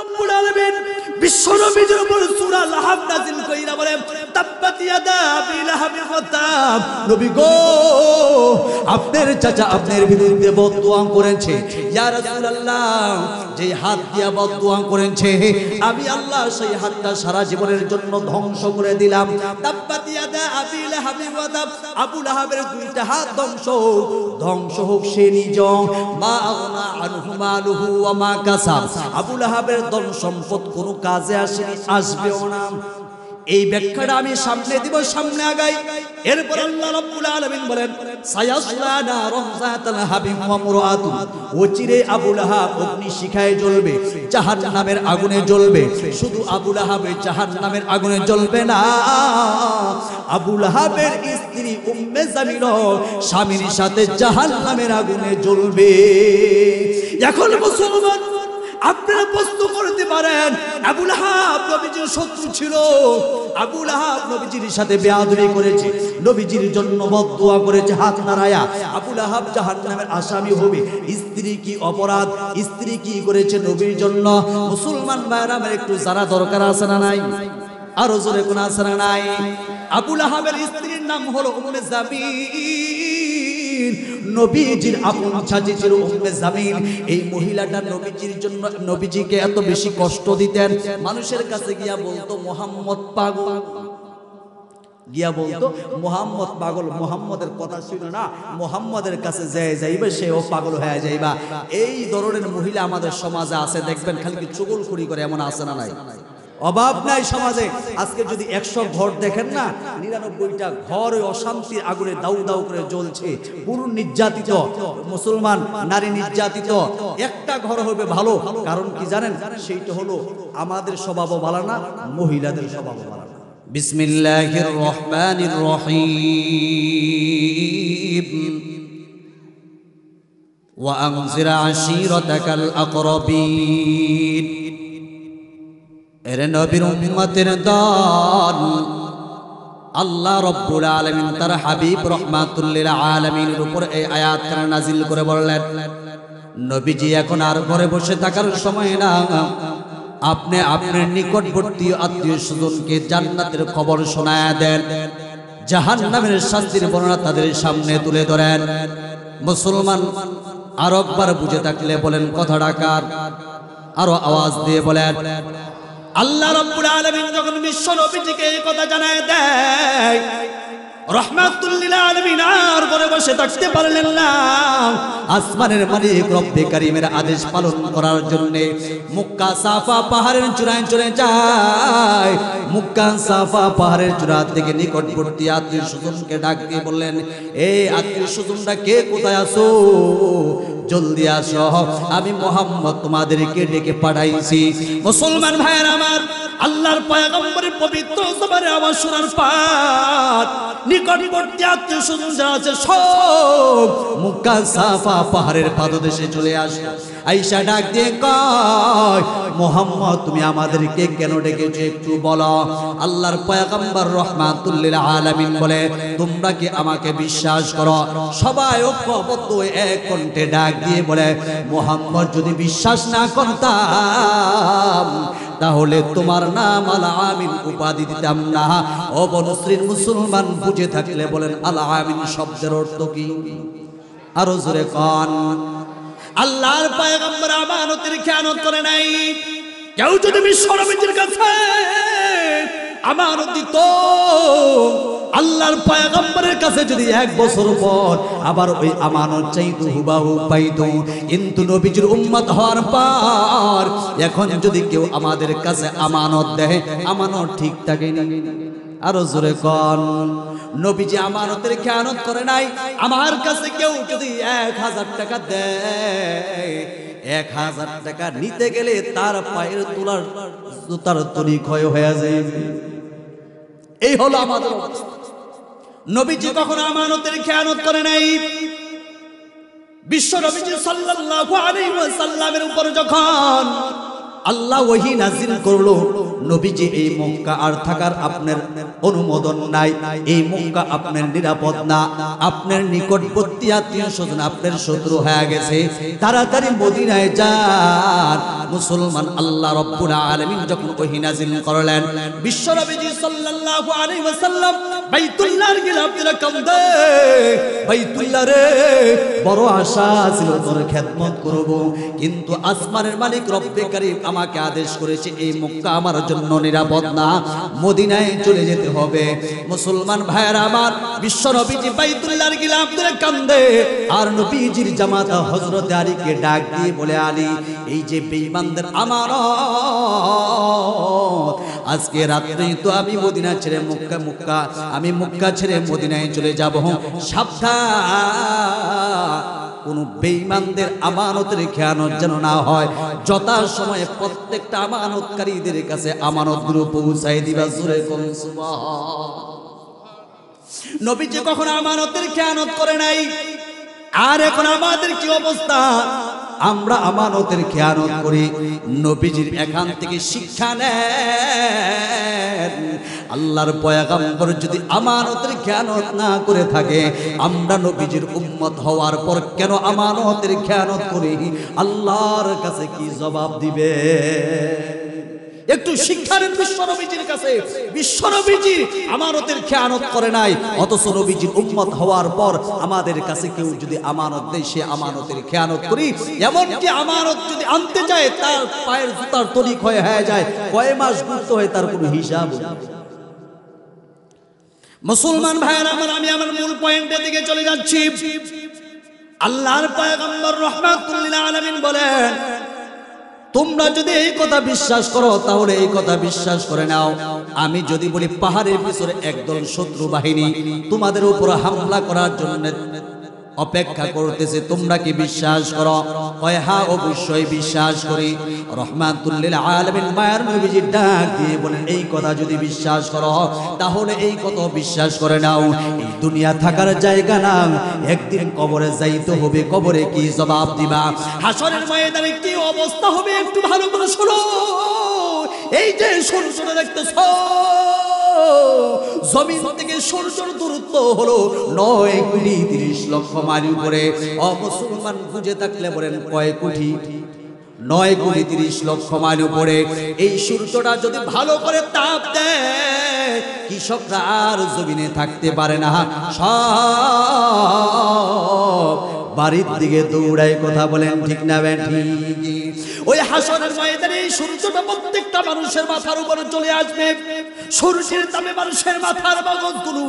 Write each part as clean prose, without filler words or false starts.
রাব্বুল আলামিন বিশ্বনবীর উপর সূরা লাহাব নাযিল কইরা বলেন তাব্বাত ইয়াদা আবি লাহাবিন ওয়া তাব। নবী গো, আপনার চাচা আপনার বিরুদ্ধে বদদুয়া করেছে। ইয়া রাসূলুল্লাহ, যে হাত দিয়া বদদুয়া করেছে আমি আল্লাহ সেই হাতটা সারা জীবনের জন্য ধ্বংস করে দিলাম। তাব্বাত ইয়াদা আবি লাহাবিন ওয়া তাব। আবু লাহাবের দুইটা হাত ধ্বংস হোক সে নিজ। মা আগনা আনহু মালুহু ওয়া মা কাসাব। আবু লাহাবের ধন সম্পদ কোনো কাজে আসেনি, আসবেও না। এই ব্যাখ্যাটা আমি সামনে দিব, সামনে আগাই। এরপর আল্লাহ রাব্বুল আলামিন বলেন সায়াসলা নারুন যাতাল হাবিব ওয়া মুরাতু। ওচিরে আবু লাহাব অগ্নি শিখায় জ্বলবে, জাহান্নামের আগুনে জ্বলবে। শুধু আবু লাহাব জাহান্নামের আগুনে জ্বলবে না, আবু লাহাবের স্ত্রী উম্মে জামিল স্বামীর সাথে জাহান্নামের আগুনে জ্বলবে। এখন মুসলমান আপনারা প্রশ্ন করতে পারেন, আবু লাহাব নবীজির শত্রু ছিল, আবু লাহাব নবীজির সাথে বেয়াদবি করেছে, নবীজির জন্য বদদুয়া করেছে হাত নাড়ায়া, আবু লাহাব জাহান্নামের আসামি হবে। স্ত্রী কি অপরাধ, স্ত্রী কি করেছে নবীর জন্য? মুসলমান ভাইরা আমার একটু জানা দরকার আছে না নাই? আরো জোরে কোন আছে না নাই? আবু লাহাবের স্ত্রীর নাম হলো উম্মে জামিল। নবীজির আপন চাচি ছিল উম্মে জামিল। এই মহিলাটা নবীজির জন্য নবীজিকে এত বেশি কষ্ট দিতেন, মানুষের কাছে গিয়া বলতো মুহাম্মদ পাগল, গিয়া বলতো মুহাম্মদ পাগল। মুহাম্মদের কথা শুনে না মুহাম্মদের কাছে যাইবে সেও পাগল হয়ে যাইবা। এই ধরনের মহিলা আমাদের সমাজে আছে, দেখবেন খালি কি চুগলখড়ি করে, এমন আছে না নাই? অভাব নাই সমাজে। আজকে যদি 100 ঘর দেখেন না, 99টা ঘর ওই অশান্তির আগুনে দাউ দাউ করে জ্বলছে। পুরুষ নির্যাতিত, মুসলমান নারী নির্যাতিত। একটা ঘর হবে ভালো, কারণ কি জানেন? সেইটা হলো আমাদের স্বভাবও ভালো না, মহিলাদের স্বভাবও ভালো না। বিসমিল্লাহির রহমানির রহিম। ওয়া আনজির আশীরাতাকাল আকরাবিন। এরে নবীর উম্মতের দল, আল্লাহ রাব্বুল আলামিন তার হাবিব রাহমাতুল লিল আলামিনের উপর এই আয়াতটা নাযিল করে বললেন, নবীজি এখন আর ঘরে বসে থাকার সময় না, আপনি আপনার নিকটবর্তী আত্মীয় স্বজনকে জান্নাতের খবর শোনায়া দেন, জাহান্নামের শাস্তির বর্ণনা তাদের সামনে তুলে ধরেন। মুসলমান আরো একবার বুঝে থাকলে বলেন কথাটা কার? আরো আওয়াজ দিয়ে বলেন। আল্লাহ রাব্বুল আলামিন যখন বিশ্ব নবীজিকে এই কথা জানায় দেয়, রহমাতুল লিল আলামিন আর ঘরে বসে থাকতে পারলেন না। আসমানের মালিক রব্বে কারীমের আদেশ পালন করার জন্য মুক্কা সাফা পাহাড়ের চূড়ায় চলে যায়। মুক্কা সাফা পাহাড়ের চূড়া থেকে নিকটবর্তী আত্মীয় স্বজনকে ডাক দিয়ে বললেন, এই আত্মীয় স্বজনরা কে কোথায় আছো? জলদি আসো, আমি মুহাম্মদ তোমাদেরকে ডেকে পাঠাইছি। মুসলমান ভাইয়েরা আমার, আল্লাহর পয়গম্বরের পবিত্র জবানে আওয়াজ শোনার পর নিকটবর্তী আত্মীয় স্বজন যারা আছে সব মুক্কা সাফা পাহাড়ের পাদদেশে চলে আসে। আয়েশা ডাক দিয়ে কয়, মুহাম্মদ তুমি আমাদেরকে কেন ডেকেছো একটু বলো। আল্লাহর পয়গম্বর রাহমাতুল লিল আলামিন বলে, তোমরা কি আমাকে বিশ্বাস করো? সবাই ঐক্যবদ্ধ এক কণ্ঠে ডাক দিয়ে বলে, মুহাম্মদ যদি বিশ্বাস না করতাম তাহলে তোমার নাম আল আমিন উপাধি দিতাম না। ও বনশ্রীর মুসলমান বুঝে থাকলে বলেন আল আমিন শব্দের অর্থ কি? আরো জোরে কোন। আল্লাহর পয়গম্বর আমানতের খেয়ানত করে নাই। কেউ যদি বিশ্ব নবীর কাছে আমানত দিত, আল্লাহর পয়গম্বরের কাছে যদি 1 বছর পর আবার ওই আমানত চাইতো, হুবাহু পাইতো। কিন্তু নবীজির উম্মত হওয়ার পর এখন যদি কেউ আমাদের কাছে আমানত দেয়, আমানত ঠিক থাকে না। আরো জোরে কোন। নবীজি আমানতের খেয়ানত করে নাই। আমার কাছে কেউ যদি 1000 টাকা দেয়, 1000 টাকা নিতে গেলে তার পায়ের তোলার জুতার তলি ক্ষয় হয়ে যায়। এই হলো আমাদের অবস্থা। নবীজি কখনো আমানতের খেয়ানত করে নাই। বিশ্ব নবীজি সাল্লাল্লাহু আলাইহি ওয়াসাল্লামের উপর যখন আল্লাহ ওহী নাজিল করলো, নবীজি এই মক্কা আর থাকার আপনার অনুমোদন নাই, এই মক্কা আপনার নিরাপদ না, আপনার নিকটবর্তী আত্মীয় স্বজন আপনার শত্রু হয়ে গেছে, তাড়াতাড়ি মদিনায় যান। মুসলমান আল্লাহ রাব্বুল আলামিন যখন ওহী নাজিল করলেন, বিশ্বনবীজি সাল্লাল্লাহু আলাইহি ওয়াসাল্লাম বাইতুল্লাহর গিলাফ ধরে কান্দে, বাইতুল্লাহ রে বড় আশা ছিল তোর খেদমত করব, কিন্তু আসমানের মালিক রব্বে কারীম আমাকে আদেশ করেছে এই মক্কা আমার জন্য নিরাপদ না, মদিনায় চলে যেতে হবে। মুসলমান ভাইরা আমার, বিশ্বনবীজি বাইতুল্লাহর গিলাফ ধরে কান্দে, আর নবীজির জামাতা হযরত আলীকে ডাক দিয়ে বলে, আলী এই যে বেঈমানদের আমানত, আজকে রাত্রেই তো আমি মদিনা ছেড়ে মক্কা আমি মক্কা ছেড়ে মদিনায় চলে যাব, সাবধান কোন বেঈমানদের আমানতের খেয়ানত যেন না হয়, যথাসময়ে প্রত্যেকটা আমানতকারীদের কাছে আমানতগুলো পৌঁছায় দিবা। জোরে কোন সুবহান। নবীজি কখনো আমানতের খেয়ানত করে নাই, আর এখন আমাদের কি অবস্থা? আমরা আমানতের খেয়ানত করি। নবীজির এখান থেকে শিক্ষা নেন, আল্লাহর পয়গম্বর যদি আমানতের খেয়ানত না করে থাকে, আমরা নবীজির উম্মত হওয়ার পর কেন আমানতের খেয়ানত করি? আল্লাহর কাছে কি জবাব দিবে? একটু শিক্ষা নেন বিশ্বনবীজির কাছে। বিশ্বনবীজি আমানতের খেয়ানত করে নাই, অথচ নবীজির উম্মত হওয়ার পর আমাদের কাছে কেউ যদি আমানত দেয়, সে আমানতের খেয়ানত করি। এমনকি আমানত যদি আনতে যায়, তার পায়ের জুতার তলিক হয়ে যায়, কয় মাস ঘুরতে হয়, তার কোনো হিসাব নেই। মুসলমান ভাইয়েরা আমার, আমি আমার মূল পয়েন্টের দিকে চলে যাচ্ছি। আল্লাহর পয়গম্বর রাহমাতুল লিল আলামিন বলেন, তোমরা যদি এই কথা বিশ্বাস করো তাহলে এই কথা বিশ্বাস করে নাও, আমি যদি বলি পাহাড়ের পিছনে একদল শত্রু বাহিনী তোমাদের উপর হামলা করার জন্য অপেক্ষা করতেছে, তোমরা কি বিশ্বাস করো? কয় হ্যাঁ, অবশ্যই বিশ্বাস করি। রাহমাতুল লিল আলামিন মায়ার নবীজি ডাক দিয়ে বলেন, এই কথা যদি বিশ্বাস করো তাহলে এই কথা বিশ্বাস করে নাও, এই দুনিয়া থাকার জায়গা না, একদিন কবরে যাইতে হবে। কবরে কি জবাব দিবা? হাসরের ময়দানে কি অবস্থা হবে একটু ভালো করে শোনো। এই যে সূর্য দেখতেছ, জমিন থেকে সূর্যের দূরত্ব হলো 9,30,00,000 মাইল উপরে। মুসলমান বুঝে থাকলে বলেন কয় কোটি? 9,30,00,000 মাইল উপরে। এই সূর্যটা যদি ভালো করে তাপ দেয়, কৃষকরা আর জমিনে থাকতে পারে না, সব বাড়ির দিকে দৌড়ায়। কথা বলেন ঠিক না বেঠিক? ওই হাসরের ময়দানে সূর্যটা প্রত্যেকটা মানুষের মাথার উপরে চলে আসবে। সূর্যের তাপে মানুষের মাথার মগজগুলো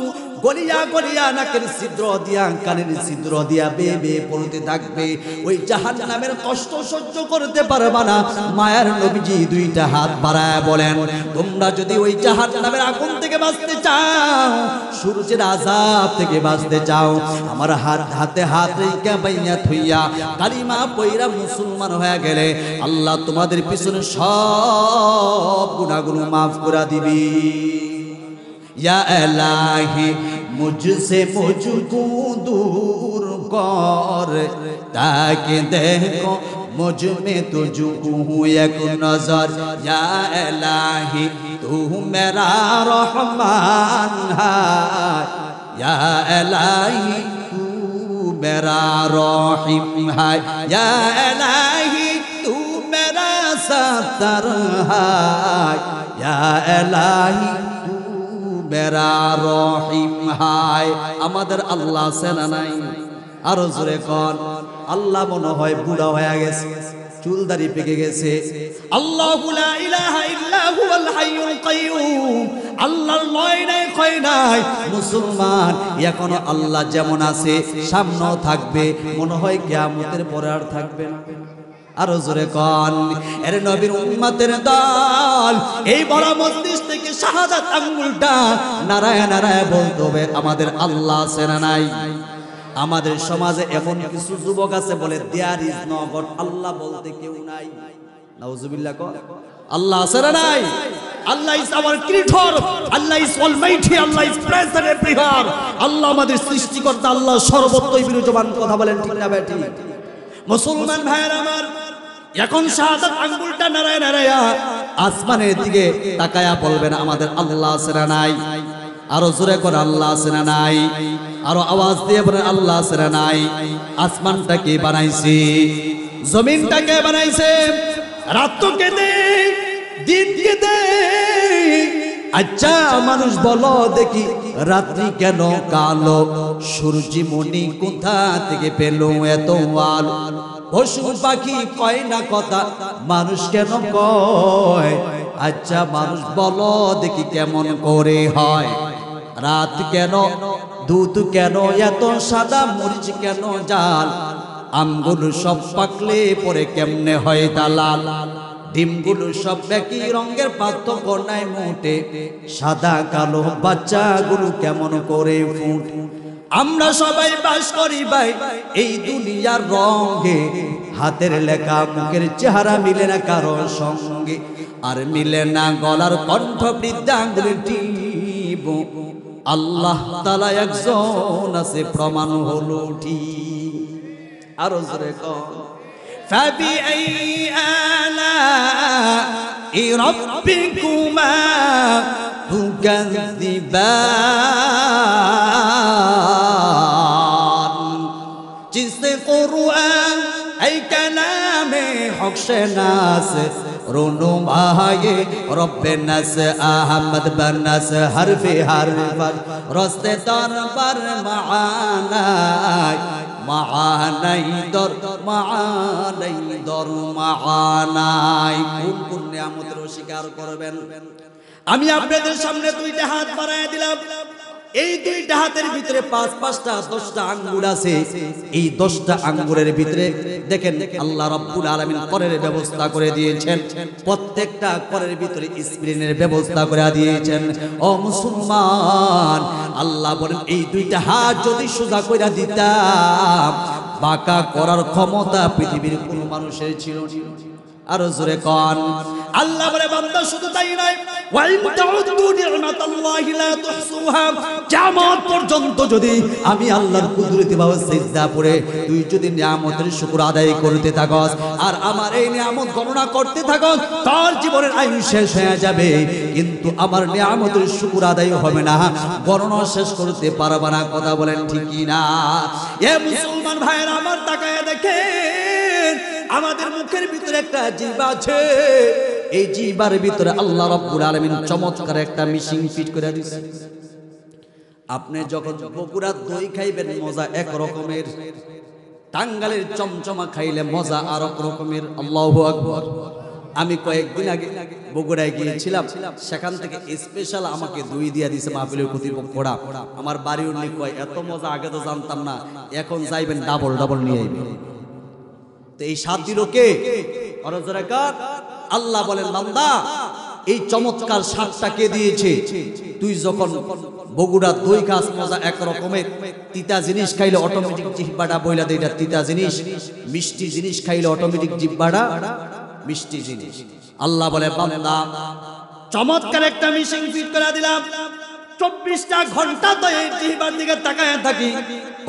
গলিয়া গলিয়া নাকের ছিদ্র দিয়া, কানের ছিদ্র দিয়া বেয়ে বেয়ে পড়তে থাকবে। ওই জাহান্নামের কষ্ট সহ্য করতে পারবা না। মায়ার নবীজি দুইটা হাত বাড়ায় বলেন, তোমরা যদি ওই জাহান্নামের আগুন থেকে বাঁচতে চাও, সূর্যের আযাব থেকে বাঁচতে চাও, আমার হাতে হাত রেখে বাইয়া থইয়া কালিমা পয়রা মুসলমান হয়ে গেলে আল্লাহ তোমাদের পিছনে সব গুনাহগুলো মাফ করে দিবি। या इलाही मुझसे मुझको दूर कर, ताकि देखो मुझ में तुझको एक नजर। या इलाही तू मेरा रहमान है, या इलाही तू मेरा रहीम है, या इलाही तू मेरा सत्तर है, या इलाही मेरा रहीम हाय। আমাদের আল্লাহ সেনা নাই, আরো জোরে কোন আল্লাহ। মনে হয় বুড়া হয়ে গেছে, চুলদাড়ি পেকে গেছে। আল্লাহু লা ইলাহা ইল্লা হুয়াল হাইয়ুল কাইয়্যুম। আল্লাহর লয় নাই, ক্ষয় নাই। মুসলমান এখনো আল্লাহ যেমন আছে সামনেও থাকবে, মনে হয় কিয়ামতের পরে আর থাকবে না। আরো জোরে কোন এর নবীর উম্মতের দল, এই বড় মজলিস থেকে শাহাদাত আঙ্গুলটা নারায় নারায় বলতে হবে, আমাদের আল্লাহ আছে না নাই? আমাদের সমাজে এমন কিছু যুবক আছে বলে there is no God, Allah বলতে কেউ নাই। নাউজুবিল্লাহ কর। আল্লাহ আছে না নাই? Allah is our creator, Allah is almighty, Allah is present everywhere. Allah আমাদের সৃষ্টিকর্তা, আল্লাহ সর্বত্রই বিরাজমান। কথা বলেন ঠিক না বেঠিক? মুসলমান ভাইয়েরা আমার, এখন শাহাদাত আঙ্গুলটা নাড়ায় নাড়ায়া আসমানের দিকে তাকায়া বলবেন আমাদের আল্লাহ আছে না নাই? আরো জোরে করে আল্লাহ আছে না নাই? আরো আওয়াজ দিয়ে বলেন আল্লাহ আছে না নাই? আসমানটাকে বানাইছে, জমিনটাকে বানাইছে, রাতকে দে, দিনকে দে। আচ্ছা মানুষ বলো দেখি রাত্রি কেন কালো? সূর্যমণি কোথা থেকে পেল এত আলো? পশু পাখি কয় না কথা, মানুষ কেন কয়? আচ্ছা মানুষ বলো দেখি কেমন করে হয়? রাত কেন, দুধ কেন এত সাদা, মরিচ কেন জাল? আমগুলো সব পাকলে পরে কেমনে হয় দালাল? ডিমগুলো সব একই রঙের, পার্থক্য নাই মোটে, সাদা কালো বাচ্চাগুলো কেমন করে ফুট? আমরা সবাই বাস করি ভাই এই দুনিয়ার রঙে, হাতের লেখা মুখের চেহারা মিলে না কারোর সঙ্গে, আর মিলে না গলার কণ্ঠ বৃদ্ধাঙ্গুলি টিপ। আল্লাহ তাআলা একজন আছে প্রমাণ হলো ঠিক। আরো জোরে কও ফাবিআই আলা'i রাব্বিকুমা তুকাযযিবান। जिससे कुरआन ऐ कलामे हक शनास रोनुमाए रब्बे नस अहमद बनस हरफे हरफर रस्ते दरबार मानाय मानाई दर मानाई दर मानाई। কোন কোন নিয়ামতের স্বীকার করবেন? আমি আপনাদের সামনে দুইটা হাত বাড়ায় দিলাম, এই দুইটা হাতের ভিতরে 5-5টা 10টা আঙ্গুর আছে। এই 10টা আঙ্গুরের ভিতরে দেখেন আল্লাহ রাব্বুল আলামিন করের ব্যবস্থা করে দিয়েছেন, প্রত্যেকটা করের ভিতরে স্প্রিনের ব্যবস্থা করে দিয়েছেন। ও মুসলমান, আল্লাহ বলেন এই দুইটা হাত যদি সোজা কইরা দিতাম, বাঁকা করার ক্ষমতা পৃথিবীর কোন মানুষের ছিল না। আরো জোরে কোন আল্লাহ বলে বান্দা শুধু তাই নয়, ওয়া ইন তাউদ্দু নি'মাতাল্লাহি লা তুহসুহা। কিয়ামত পর্যন্ত যদি আমি আল্লাহর কুদরতি ভাবে সিজদা পড়ে তুই যদি নিয়ামতের শুকর আদায় করতে থাকস আর আমার এই নিয়ামত গণনা করতে থাকস, তোর জীবনের আয়ু শেষ হয়ে যাবে, কিন্তু আমার নিয়ামতের শুকর আদায় হবে না, গণনা শেষ করতে পারবা না। কথা বলেন ঠিক কি না? এ মুসলমান ভাইরা আমার তাকায় দেখেন, আমাদের মুখের ভিতরে একটা জিহ্বা আছে, এই জিহ্বার ভিতরে আল্লাহ রাব্বুল আলামিন চমৎকার একটা মেশিন ফিট করে দিয়েছে। আপনি যখন বগুড়ার দই খাইবেন মজা এক রকমের, টাঙ্গালের চমচমা খাইলে মজা আর এক রকমের। আল্লাহু আকবার। আমি কয়েকদিন আগে বগুড়ায় গিয়েছিলাম, সেখান থেকে স্পেশাল আমাকে দই দিয়া দিয়েছে মাহফিলের কর্তৃপক্ষরা। আমার বাড়ির উনি কয় এত মজা আগে তো জানতাম না, এখন যাইবেন ডাবল ডাবল নিয়ে আইবেন। তো এই 7 দিল কে? আল্লাহ বলেন বান্দা এই চমৎকার স্বাদটা কে দিয়েছে? তুই যখন বগুড়া দই খাস মজা এক রকমের, তিতা জিনিস খাইলে অটোমেটিক জিহ্বাটা বইলা দেয় এটা তিতা জিনিস, মিষ্টি জিনিস খাইলে অটোমেটিক জিহ্বাটা মিষ্টি জিনিস। আল্লাহ বলে বান্দা চমৎকার একটা মেশিন ফিট করে দিলাম, 24টা ঘন্টা তো এই জিহ্বার দিকে তাকায় থাকি,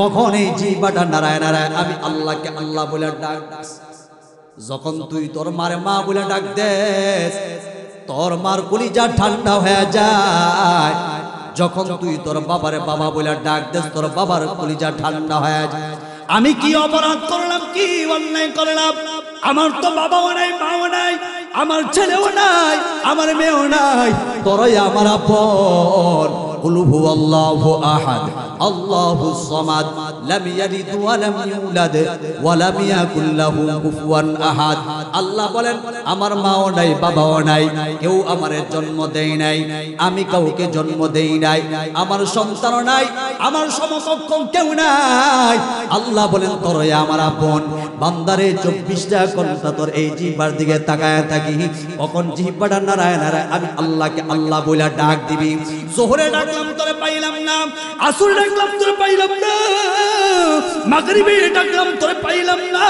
কখন এই জিহ্বাটা নারায় নারায় আমি আল্লাহকে আল্লাহ বলে ডাক। যখন তুই তোর মারে মা বলে ডাক দেস, তোর মার কলিজা ঠান্ডা হয়ে যায়। যখন তুই তোর বাবারে বাবা বলে ডাক দেস, তোর বাবার কলিজা ঠান্ডা হয়ে যায়। আমি কি অপরাধ করলাম, কি অন্যায় করলাম? আমার তো বাবাও নাই, মাও নাই, আমার ছেলেও নাই, আমার মেয়েও নাই, তোরাই আমার আপন। কুল হুয়াল্লাহু আহাদ আল্লাহুস সামাদ লাম ইয়ালিদ ওয়া লাম ইউলাদ ওয়া লাম ইয়াকুল লাহু কুফুয়ান আহাদ। আল্লাহ বলেন আমার মাও নাই, বাবাও নাই, কেউ আমারে জন্ম দেয় নাই, আমি কাউকে জন্ম দেই নাই, আমার সন্তানও নাই, আমার সমকক্ষ কেউ নাই। আল্লাহ বলেন তোরাই আমার আপন। বান্দারে 24টা ঘন্টা তোর এই জিহ্বার দিকে তাকায় থাকি, কখন জিহ্বাটা নারায় নারায় আমি আল্লাহকে আল্লাহ বইলা ডাক দিবি। জোহরে ডাকলাম তোরে পাইলাম না, আসরে ডাকলাম তোরে পাইলাম না, মাগরিবে ডাকলাম তোরে পাইলাম না,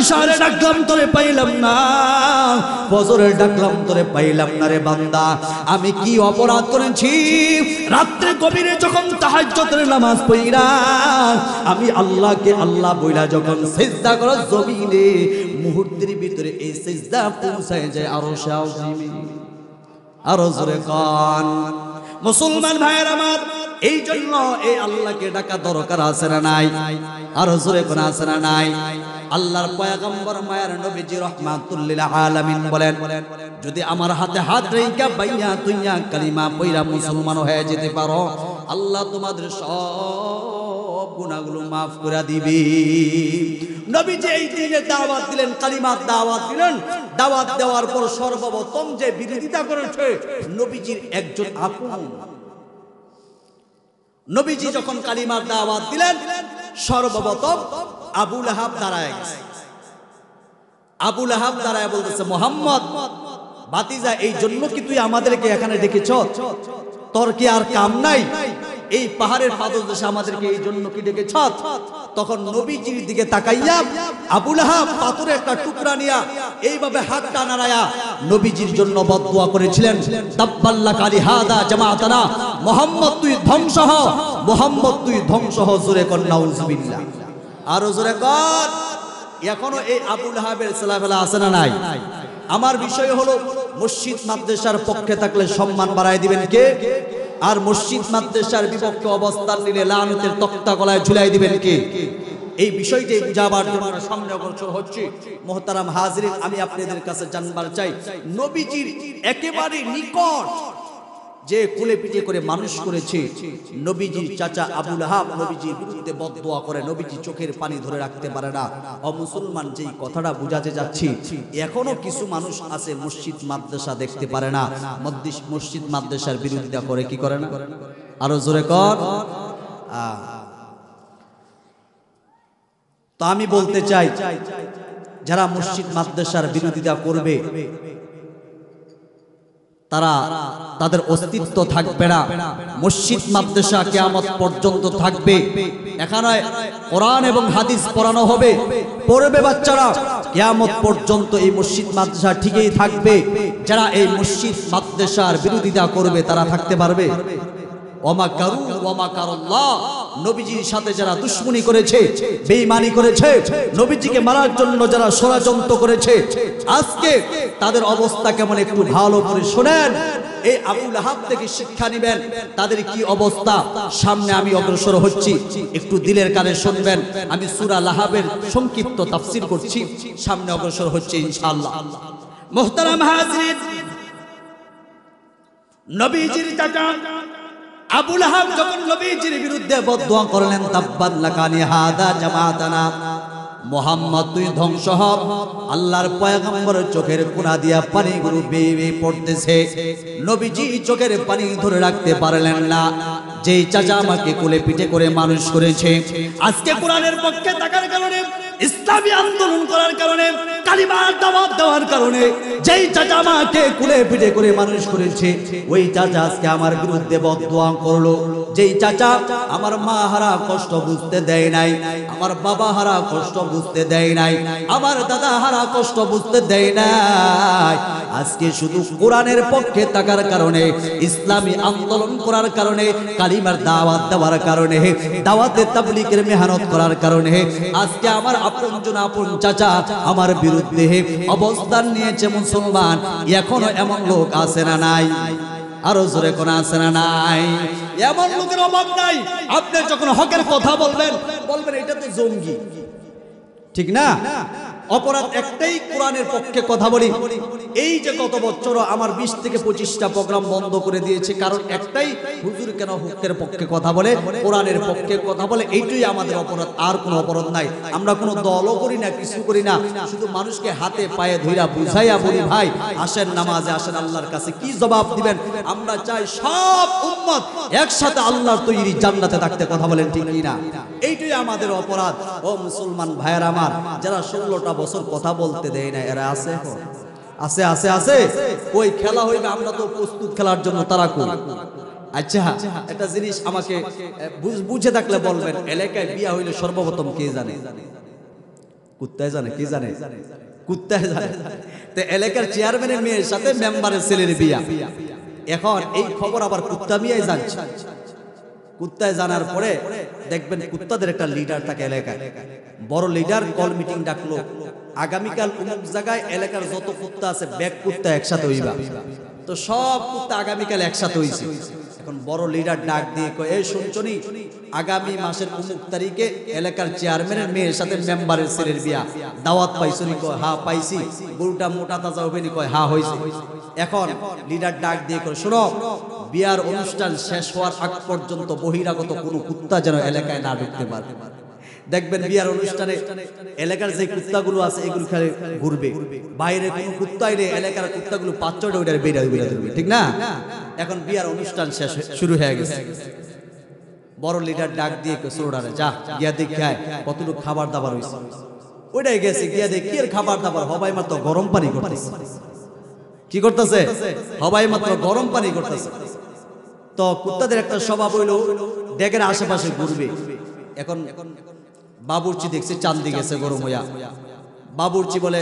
ইশারে ডাকলাম তোরে পাইলাম না, ফজরে ডাকলাম তোরে পাইলাম না। রে বান্দা আমি কি অপরাধ করেছি? রাত্রে গভীরে যখন তাহাজ্জুদের নামাজ পড়িরা আমি আল্লাহকে আল্লাহ বইলা যখন সিজদা করো জমিনে মুহূর্তের ভিতরে এই সিজদা পৌঁছায় যায় আরশে আজিমে। আরো জোরে কান মুসলমান ভাইয়ের আমার, এই জন্য এই আল্লাহকে ডাকা দরকার আছে না নাই? আরো জোরে কোন আছে না নাই? আল্লাহর পয়গম্বর মায়ের নবীজি রাহমাতুল লিল আলামিন বলেন, যদি আমার হাতে হাত রেখা বাইয়া তুইয়া কালিমা পয়রা মুসলমান হয়ে যেতে পারো, আল্লাহ তোমাদের সব গুনাহগুলো maaf করে দিবে। নবীজি এই দিনে দাওয়াত দিলেন, কালিমার দাওয়াত দিলেন। দাওয়াত দেওয়ার পর সর্বপ্রথম যে বিরোধিতা করেছে নবীজির একজন আপন। নবীজি যখন কালিমার দাওয়াত দিলেন, সর্বপ্রথম আবু লাহাব দাঁড়ায় গেছে। আবু লাহাব দাঁড়ায় বলতেছে, মুহাম্মদ ভাতিজা, এই জন্য কি তুই আমাদেরকে এখানে ডেকেছ? তোর কি আর কাম নাই? এই পাহাড়ের পাদদেশে আমাদেরকে এই জন্য কি ডেকেছ? তখন নবীজির দিকে তাকাইয়া আবু লাহাব পাথরের একটা টুকরা নিয়া এইভাবে হাতটা নাড়ায়া নবীজির জন্য বদদুয়া করেছিলেন, তাব্বাল্লাকা লিহাদা জামাআতানা, মুহাম্মদ তুই ধ্বংস হ, মুহাম্মদ তুই ধ্বংস হ। জোরে কর নাউজুবিল্লাহ, আরো জোরে কর। এখনো এই আবু লাহাবের ছেলেবেলা আছে না নাই? আমার বিষয় হলো, মসজিদ মাদ্রাসার পক্ষে থাকলে সম্মান বাড়ায় দিবেন কে? আর মসজিদ মাদ্রাসার বিপক্ষে অবস্থান নিলে লানতের তক্তা গলায় ঝুলাই দিবেন কে? এই বিষয়টি বুঝাবার জন্য সামনে অগ্রসর হচ্ছে। মুহতারাম হাজিরিন, আমি আপনাদের কাছে জানবার চাই, নবীজির একেবারে নিকট যে কোলে পিঠে করে মানুষ করেছে, নবীজির চাচা আবু লাহাব নবীজির বিরুদ্ধে বদদুয়া করে, নবীজি চোখের পানি ধরে রাখতে পারে না। ও মুসলমান, যেই কথাটা বুঝাতে যাচ্ছি, এখনো কিছু মানুষ আছে মসজিদ মাদ্রাসা দেখতে পারে না, মসজিদ মাদ্রাসার বিরোধিতা করে, কি করে না? আরো জোরে কর। তো আমি বলতে চাই, যারা মসজিদ মাদ্রাসার বিরোধিতা করবে তারা, তাদের অস্তিত্ব থাকবে না। মসজিদ মাদ্রাসা কিয়ামত পর্যন্ত থাকবে। এখানে কোরআন এবং হাদিস পড়ানো হবে, পড়বে বাচ্চারা, কিয়ামত পর্যন্ত এই মসজিদ মাদ্রাসা ঠিকই থাকবে। যারা এই মসজিদ মাদ্রাসার বিরোধিতা করবে তারা থাকতে পারবে? ওয়ামাকারু ওয়ামাকারাল্লাহ, নবীজির সাথে যারা দুশমনি করেছে, বেঈমানি করেছে, নবীজিকে মারার জন্য যারা ষড়যন্ত্র করেছে, আজকে তাদের অবস্থা কেমন একটু ভালো করে শুনেন। এই আবু লাহাব থেকে শিক্ষা নেবেন, তাদের কি অবস্থা। সামনে আমি অগ্রসর হচ্ছি, একটু দিলের কানে শুনবেন। আমি সূরা লাহাবের সংক্ষিপ্ত তাফসীর করছি, সামনে অগ্রসর হচ্ছে ইনশাআল্লাহ। মুহতারাম হাজিরিন, নবীজির চাচা আবু লাহাব যখন নবীজির বিরুদ্ধে বদদুয়া করলেন, তাব্বাল্লাকা লিহাদা জামাআতানা, মুহাম্মদ তুই ধ্বংস হ, আল্লাহর পয়গম্বরের চোখের কোনা দিয়া পানিগুলো বেয়ে বেয়ে পড়তেছে। নবীজি চোখের পানি ধরে রাখতে পারলেন না। যেই চাচা আমাকে কোলে পিঠে করে মানুষ করেছে, আজকে কোরআনের পক্ষে থাকার কারণে, ইসলামী আন্দোলন করার কারণে, কালিমার দাওয়াত দেওয়ার কারণে, যেই চাচা আমাকে কোলে পিঠে করে মানুষ করেছে, ওই চাচা আজকে আমার বিরুদ্ধে বদদুয়া করলো। যেই চাচা আমার মা হারা কষ্ট বুঝতে দেয় নাই, আমার বাবা হারা কষ্ট বুঝতে দেয় নাই, আমার দাদা হারা কষ্ট বুঝতে দেয় নাই, আজকে শুধু কোরআনের পক্ষে থাকার কারণে, ইসলামী আন্দোলন করার কারণে, কালিমার দাওয়াত দেওয়ার কারণে, দাওয়াতে তাবলীগের মেহনত করার কারণে, আজকে আমার আপনজন আপন চাচা আমার বিরুদ্ধে অবস্থান নিয়েছে। মুসলমান, এখনো এমন লোক আছে না নাই? আরো জোরে কোন আছে না নাই? এমন লোকের অভাব নাই। আপনি যখন হকের কথা বলবেন, বলবেন এটা তো জঙ্গি, ঠিক না? অপরাধ একটাই, কোরআনের পক্ষে কথা বলি। এই যে গত বছর আমার 20 থেকে 25টা প্রোগ্রাম বন্ধ করে দিয়েছে, কারণ একটাই, হুজুর কেন হকের পক্ষে কথা বলে, কোরআনের পক্ষে কথা বলে, এইটাই আমাদের অপরাধ, আর কোনো অপরাধ নাই। আমরা কোনো দলও করি না, কিছু করি না, শুধু মানুষকে হাতে পায়ে ধইরা বুঝাইয়া বলি, ভাই আসেন নামাজে, আসেন আল্লাহর কাছে। কি জবাব দিবেন? আমরা চাই সব উম্মত একসাথে আল্লাহর তৈরি জান্নাতে থাকতে, কথা বলেন ঠিক কি না? এইটাই আমাদের অপরাধ। ও মুসলমান ভাইয়ের আমার, যারা 16টা বছর কথা বলতে দেয় না, এরা আছে? আছে আছে আছে। ওই খেলা হইবে, আমরা তো প্রস্তুত খেলার জন্য, তারা কই? আচ্ছা, একটা জিনিস আমাকে বুঝে থাকলে বলবেন, এলাকায় বিয়া হইলে সর্বপ্রথম কে জানে? কুত্তায় জানে। কি জানে? কুত্তায় জানে। তো এলাকার চেয়ারম্যানের মেয়ের সাথে মেম্বারের ছেলের বিয়া। এখন এই খবর আবার কুত্তা মিয়াই জানছে। কুত্তায় জানার পরে দেখবেন কুত্তাদের একটা লিডার থাকে এলাকায়, বড় লিডার কল মিটিং ডাকলো, আগামীকাল অমুক জায়গায় এলাকার যত কুত্তা আছে ব্যাগ কুত্তা একসাথে হইবা। তো সব কুত্তা আগামীকাল একসাথে হইছে। এখন বড় লিডার ডাক দিয়ে কয়, এই শুনছনি, আগামী মাসের অমুক তারিখে এলাকার চেয়ারম্যানের মেয়ের সাথে মেম্বারের ছেলের বিয়া, দাওয়াত পাইছনি? কয় হ্যাঁ পাইছি। গরুটা মোটা তাজা হবে নি? কয় হ্যাঁ হয়েছে। এখন লিডার ডাক দিয়ে কয়, শোনো, বিয়ার অনুষ্ঠান শেষ হওয়ার আগ পর্যন্ত বহিরাগত কোনো কুত্তা যেন এলাকায় না ঢুকতে পারে। দেখবেন বিয়ার অনুষ্ঠানে এলাকার যে কুত্তাগুলো আছে এগুলো খালি ঘুরবে, বাইরে কোনো কুত্তা এলে এলাকার কুত্তাগুলো ৫-৬টা ওইটার বেড়া ধরবে, ঠিক না? এখন বিয়ার অনুষ্ঠান শেষ শুরু হয়ে গেছে। বড় লিডার ডাক দিয়ে ছোড়ারে, যা গিয়া দেখে কতটুকু খাবার দাবার হয়েছে। ওইটাই গেছে, গিয়া দেখি এর খাবার দাবার হবাই মাত্র গরম পানি করতেছে। কি করতেছে? হবাই মাত্র গরম পানি করতেছে। তো কুত্তাদের একটা স্বভাব হইলো ডেকের আশেপাশে ঘুরবে। এখন বাবুর্চি দেখছে চান্দি গেছে গরম হইয়া। বাবুর্চি বলে,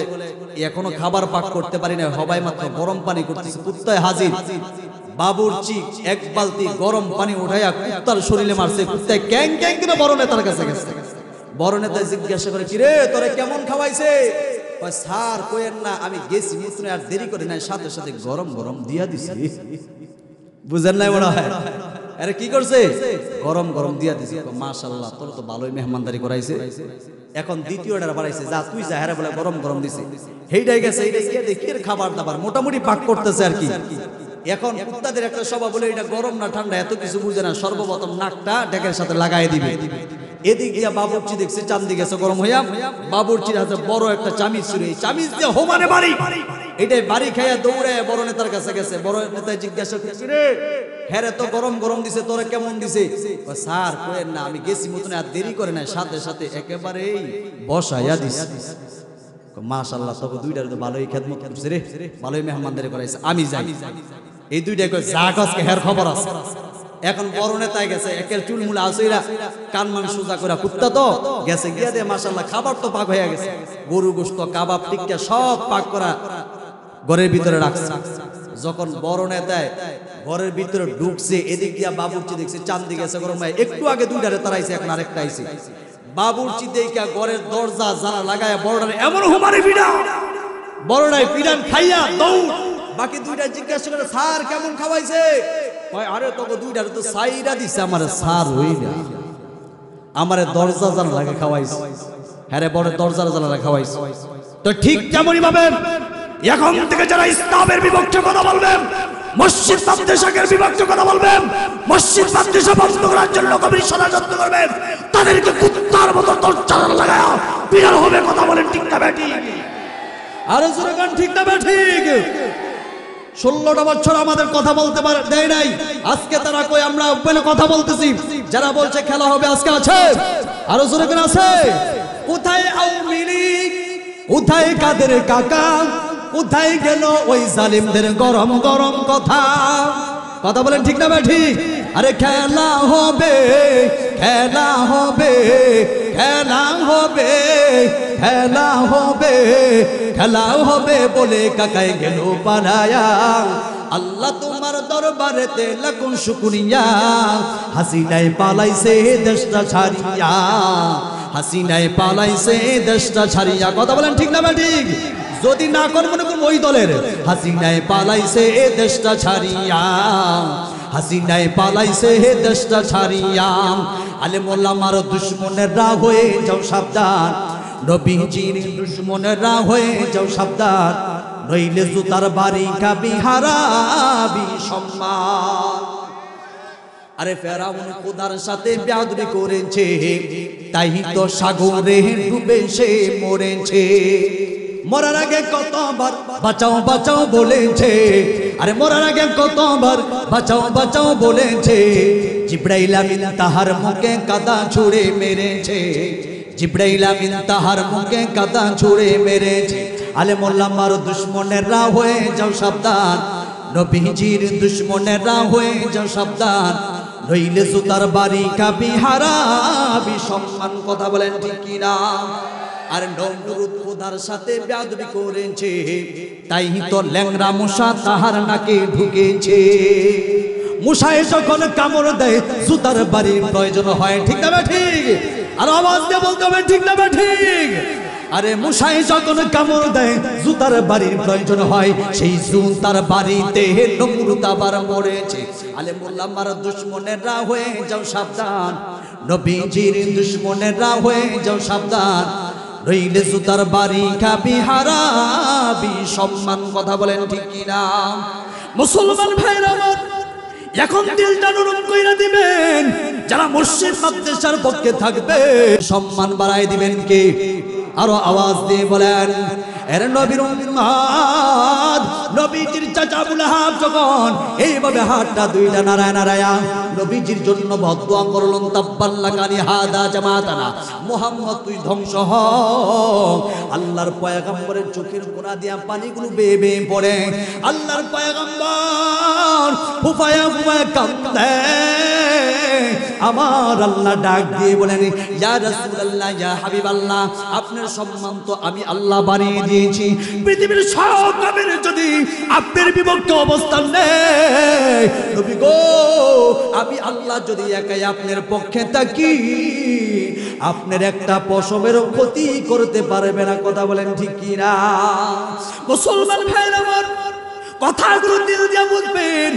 এখনো খাবার পাক করতে পারি না, হবাই মাত্র গরম পানি করতেছে। কুত্তায় হাজির। বাবুর্চি এক বালতি গরম পানি উঠাইয়া কুত্তার শরীরে মারছে। কুত্তায় ক্যাং ক্যাং করে বড় নেতার কাছে গেছে। বড় নেতা জিজ্ঞাসা করে, কিরে তোরে কেমন খাওয়াইছে? কয়, স্যার কইেন না, আমি গেছি মুতনে আর দেরি করে নাই, সাথে সাথে গরম গরম দিয়া দিছি। বুঝেন নাই মনে হয়? আরে কি করছে? গরম গরম দিয়া দিছে। মাশাআল্লাহ, তোর তো ভালোই মেহমানদারি করাইছে। এখন দ্বিতীয়টার বাড়াইছে, যা তুই যা, হেরা বলে গরম গরম দিছে। হেইটাই গেছে, এইটাই গিয়ে দেখি এর খাবার দাবার মোটামুটি পাক করতেছে আর কি। এখন কুত্তাদের একটা স্বভাব বলে, এটা গরম না ঠান্ডা এত কিছু বুঝে না, সর্বপ্রথম নাকটা ডেকের সাথে লাগাই দিবে। এদিক দিয়া বাবুর্চি দেখছে চান্দি গেছে গরম হইয়া। বাবুর্চির হাতে বড় একটা চামিচ ছিল, এই চামিচ দিয়ে হোমানে বাড়ি। এটাই বাড়ি খাইয়া দৌড়ে বড় নেতার কাছে গেছে। বড় নেতা জিজ্ঞাসা করছে, রে হ্যাঁ তো গরম গরম দিছে, তোরা কেমন দিছে? স্যার কইেন না, আমি গেছি মতন আর দেরি করে নাই, সাথে সাথে একেবারেই বসাইয়া দিছে। মাশাআল্লাহ, তবে দুইটার তো ভালোই খেদমত করছে রে, ভালোই মেহমানদারি করাইছে, আমি যাই। এই দুইটা কই, যা আজকে হের খবর আছে। এখন বড় নেতায় গেছে, একের চুলমুলা আসইরা কানমান সোজা করে, কুত্তা তো গেছে, গিয়া দিয়ে মাশাআল্লাহ খাবার তো পাক হয়ে গেছে। গরু গোশত, কাবাব, টিক্কা সব পাক করা ঘরের ভিতরে রাখছে। যখন বড় নেতায় ঘরের ভিতরে ঢুকছে, এদিক দিয়া বাবুর্চি দেখছে চান্দি গেছে গরম হয়। একটু আগে দুইটারে তারাইছে, এখন আরেকটা আইছে। বাবুর্চি দেখা ঘরের দরজা জানা লাগায় বড়টারে এমন হুমারে পিডা, বড়টাই পিডান খাইয়া দৌড়। বাকি দুইটা জিজ্ঞাসা করে, স্যার কেমন খাওয়াইছে? কয়, আরে তোকে দুইটারে তো সাইরা দিছে, আমারে স্যার হই না, আমারে দরজা জানা লাগে খাওয়াইছে। হ্যাঁ রে, বড় দরজা জানা লাগে খাওয়াইছে। তো ঠিক তেমনই ভাবেন, এখন থেকে যারা ইসলামের বিপক্ষে কথা বলবেন, মসজিদ মাদ্রাসার বিপক্ষে কথা বলবেন, মসজিদ মাদ্রাসা বন্ধ করার জন্য কমিটি ষড়যন্ত্র করবেন, তাদেরকে কুত্তার মতো দরজা লাগায়া বিড়াল হবে। কথা বলেন ঠিক না বেঠিক? আরো জোরে গান, ঠিক না বেঠিক? 16টা বছর আমাদের কথা বলতে দেয় নাই, আজকে তারা কই আমরা ওপেনে কথা বলতেছি। যারা বলছে খেলা হবে, আজকে আছে? আরো জোরে গান আছে? কোথায় আওয়ামী লীগ, কোথায় কাদের কাকা, কোথায় গেল ওই জালিমদের গরম গরম কথা? কথা বলেন ঠিক না ঠিক? আরে খেলা হবে, খেলা হবে, খেলা হবে, খেলা হবে, খেলা হবে বলে কাকাই গেল পালায়া। আল্লাহ তোমার দরবারেতে লাখো শুকরিয়া, হাসিনায় পালাইছে দেশটা ছাড়িয়া, হাসিনায় পালাইছে দেশটা ছাড়িয়া। কথা বলেন ঠিক না ঠিক? যদি না কর মনে করুন ওই দলের, হাসিনায় পালাইছে এ দেশটা ছাড়িয়া, হাসিনায় পালাইছে হে দেশটা ছাড়িয়া। আলেম ওলামার দুশমনেরা হয়ে যাও সাবধান, নবীজির দুশমনেরা হয়ে যাও সাবধান, নইলে জুতার বাড়ি খাবি, হারাবি সম্মান। আরে ফেরাউন খোদার সাথে বেয়াদবি করেছে, তাই তো সাগরে ডুবে সে মরেছে। মরার আগে কতবার বাঁচাও বাঁচাও বলেছে, আরে মরার আগে কতবার বাঁচাও বাঁচাও বলেছে। জিবরাইল আমিন তাহার মুখে কাদা ছুঁড়ে মেরেছে, জিবরাইল আমিন তাহার মুখে কাদা ছুঁড়ে মেরেছে। আলেম ওলামার দুশমনেরা হয়ে যাও সাবধান, নবীজির দুশমনেরা হয়ে যাও সাবধান, নইলে জুতার বাড়ি খাবি, হারাবি সম্মান। কথা বলেন ঠিক কিনা? আর নমরুদ খোদার সাথে বেয়াদবি করেছে, তাই তো ল্যাংড়া মশা তাহার নাকে ঢুকেছে। মশায় যখন কামড় দেয় জুতার বাড়ির প্রয়োজন হয়, ঠিক না ঠিক? আর আওয়াজ দিয়ে বলতে হবে ঠিক না ঠিক? আরে মশাই যখন কামড় দেয় জুতার বাড়ির প্রয়োজন হয়, সেই জুতার বাড়িতে নমরুদ আবার মরেছে। আলে মোল্লামার দুশ্মনেরা হয়ে যাও সাবধান, নবীজির দুশ্মনেরা হয়ে যাও সাবধান, রইলে জুতার বাড়ি খাবি হারাবি সম্মান। কথা বলেন ঠিক কিনা? মুসলমান ভাইরা আমার, এখন দিলটা নরম কইরা দিবেন। যারা মসজিদ মাদ্রাসার পক্ষে থাকবে সম্মান বাড়াই দিবেন কে? আরো আওয়াজ দিয়ে বলেন, এর নবীর উম্মত নবীজির চাচা আবু লাহাব যখন এইভাবে হাতটা দুইটা নারায় নারায়া নবীজির জন্য বদদুয়া করলেন, তাব্বাল্লাকানি হাদা জামাতানা, মুহাম্মদ তুই ধ্বংস হ। আল্লাহর পয়গম্বরের চোখের কোণা দিয়া পানিগুলো বেয়ে বেয়ে পড়ে। আল্লাহর পয়গম্বর ফুফায়া ফুফায়া কাঁদে। আমার আল্লাহ ডাক দিয়ে বলেন, ইয়া রাসূলুল্লাহ, ইয়া হাবিবাল্লাহ, আপনার সম্মান তো আমি আল্লাহ বাড়িয়ে দিয়েছি। পৃথিবীর সব নবীর যদি আপনার বিভক্ত অবস্থান নেই, নবী গো আমি আল্লাহ যদি একাই আপনার পক্ষে থাকি, আপনার একটা পশমেরও ক্ষতি করতে পারবে না। কথা বলেন ঠিক কিনা? মুসলমান ভাইরা আমার, কথাগুলো দিল দিয়ে বুঝবেন।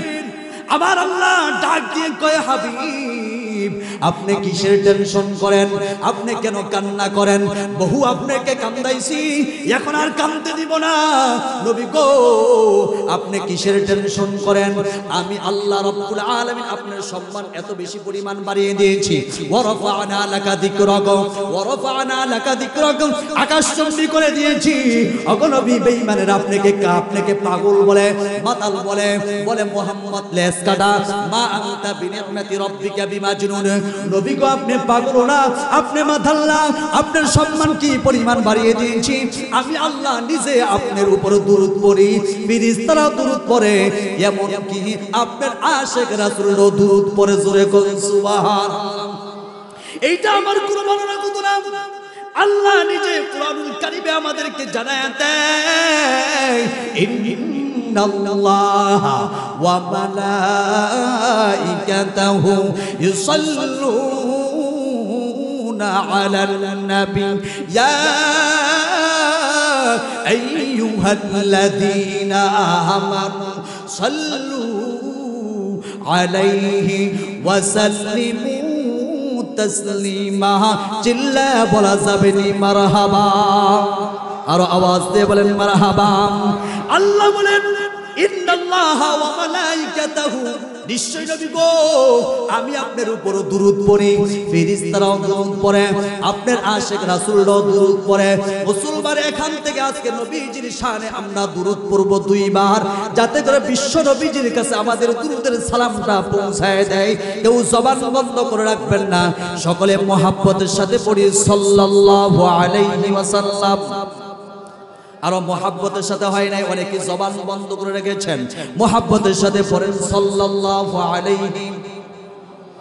আমার আল্লাহ ডাক দিয়ে কয়, হাবিব আপনি কিসের টেনশন করেন? আপনি কেন কান্না করেন? বহু আপনাকে কান্দাইছি, এখন আর কান্দতে দিব না। নবী গো আপনি কিসের টেনশন করেন? আমি আল্লাহ রাব্বুল আলামিন আপনার সম্মান এত বেশি পরিমাণ বাড়িয়ে দিয়েছি। ওয়া রাফা'না লাকা যিকরাক, ওয়া রাফা'না লাকা যিকরাক, আকাশচুম্বী করে দিয়েছি। ওগো নবী, বেঈমানেরা আপনাকে পাগল বলে, মাতাল বলে, বলে মুহাম্মদ লেস কাটা, মা আনতা বিনি'মাতি রাব্বিকা বিমাজনুন। নবী গো আপনি পাগল না, আপনি মাতাল না, আপনার সম্মান কি পরিমাণ বাড়িয়ে দিয়েছি। আমি আল্লাহ নিজে আপনার উপর দুরূদ পড়ি, ফেরেশতারা দুরূদ পড়ে, এমন কি আপনার আশিক রাসূলও দুরূদ পড়ে। জোরে কোন সুবহানাল্লাহ। এইটা আমার কোনো বর্ণনা কত না, আল্লাহ নিজে কুরআনুল কারীমে আমাদেরকে জানায় দেয়, ইন্নাল্লাহা ওয়া মালাইকাতাহু ইউসাল্লুনা আলান নবী ইয়া আইয়ুহাল্লাযীনা আমানু সাল্লু আলাইহি ওয়া সাল্লিমু তাসলিমা। চিল্লা বলা যাবে নি মারহাবা? আরো আওয়াজ দিয়ে বলেন মারহাবা। আল্লাহ বলেন, ইন্নাল্লাহা ওয়া মালাইকাতাহু, নিশ্চয় নবী গো আমি আপনার উপর দুরূদ পড়ি, ফেরেশতারাও দুরূদ পড়ে, আপনার আশিক রাসূলরাও দুরূদ পড়ে। মুসলমান এখান থেকে আজকে নবীজির শানে আমরা দুরূদ পড়ব দুইবার, যাতে করে বিশ্ব নবীজির কাছে আমাদের দুরূদের সালামটা পৌঁছায় দেয়। কেউ জবান বন্ধ করে রাখবেন না, সকলে মুহাব্বতের সাথে পড়ি সাল্লাল্লাহু আলাইহি ওয়াসাল্লাম। আরো মুহাব্বতের সাথে হয় নাই, অনেকে জবান বন্ধ করে রেখেছেন। মুহাব্বতের সাথে পড়েন সাল্লাল্লাহু আলাইহি।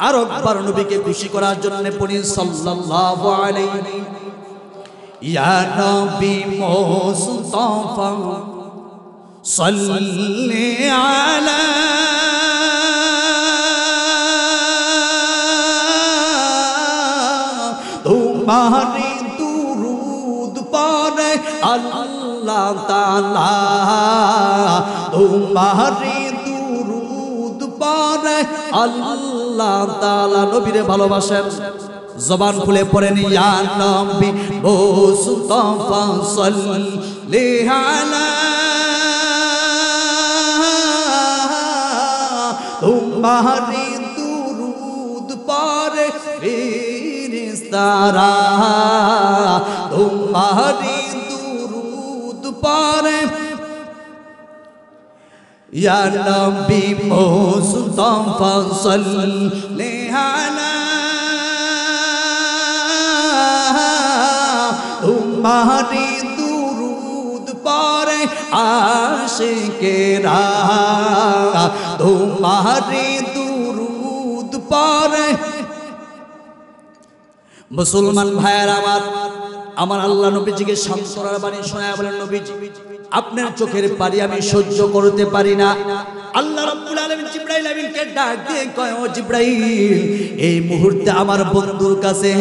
আরো একবার নবীকে খুশি করার জন্য পড়ি সাল্লাল্লাহু আলাইহি। ইয়া নবী মুস্তাফা সাল্লি আলা তোমারি দুরূদ পড়ে আল্লাহ তাআলা, তোমারি দুরূদ পড়ে আল্লাহ তাআলা। নবীরে ভালোবাসেন, জবান খুলে পড়েন, ইয়া নবী মুস্তাফা সাল্লি আলা তোমারি দুরূদ পড়ে ফেরেশতারা, তোমারি দুরূদ পড়ে। ইয়া নবী মুস্তাফা সাল্লি আলা তোমারি দুরূদ পড়ে আশিকেরা, তোমারি দুরূদ পড়ে। মুসলমান ভাইয়ের আমার আল্লাহ নবীজিকে সান্তনার বাণী শোনায় বলেন, নবীজি আপনার চোখের পানি আমি সহ্য করতে পারি না, আল্লাহ রাব্বুল আলামিন জিবরাইল আমিনকে ডাক দিয়ে কয়, ও জিবরাইল, এই মুহূর্তে আমার বন্ধুর কাছে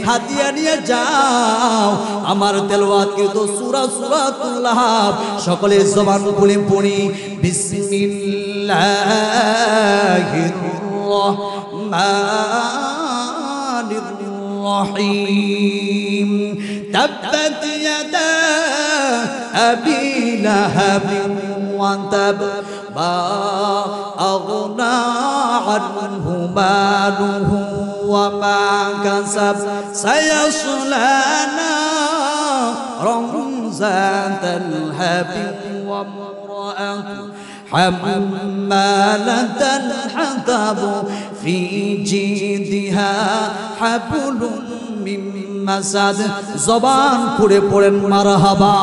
হাতিয়া নিয়ে যাও, আমার তেলাওয়াতকৃত সূরা সূরাতুল লাহাব সকলে জবান খুলে পড়ি। বিসমিল্লাহির রাহমানির রহিম। তাব্বাত ইয়াদা আবি লাহাবিন ওয়া তাব, মা আগনা আনহু মালুহু ওয়া মা কাসাব, সায়াসলা নারান যাতাল হাবিব ওয়া ইমরাআতু হাম্মালাতাল হাতাব, ফি জিদিহা হাবলুম মিন মাসাদ। জবান খুলে পড়েন মারহাবা।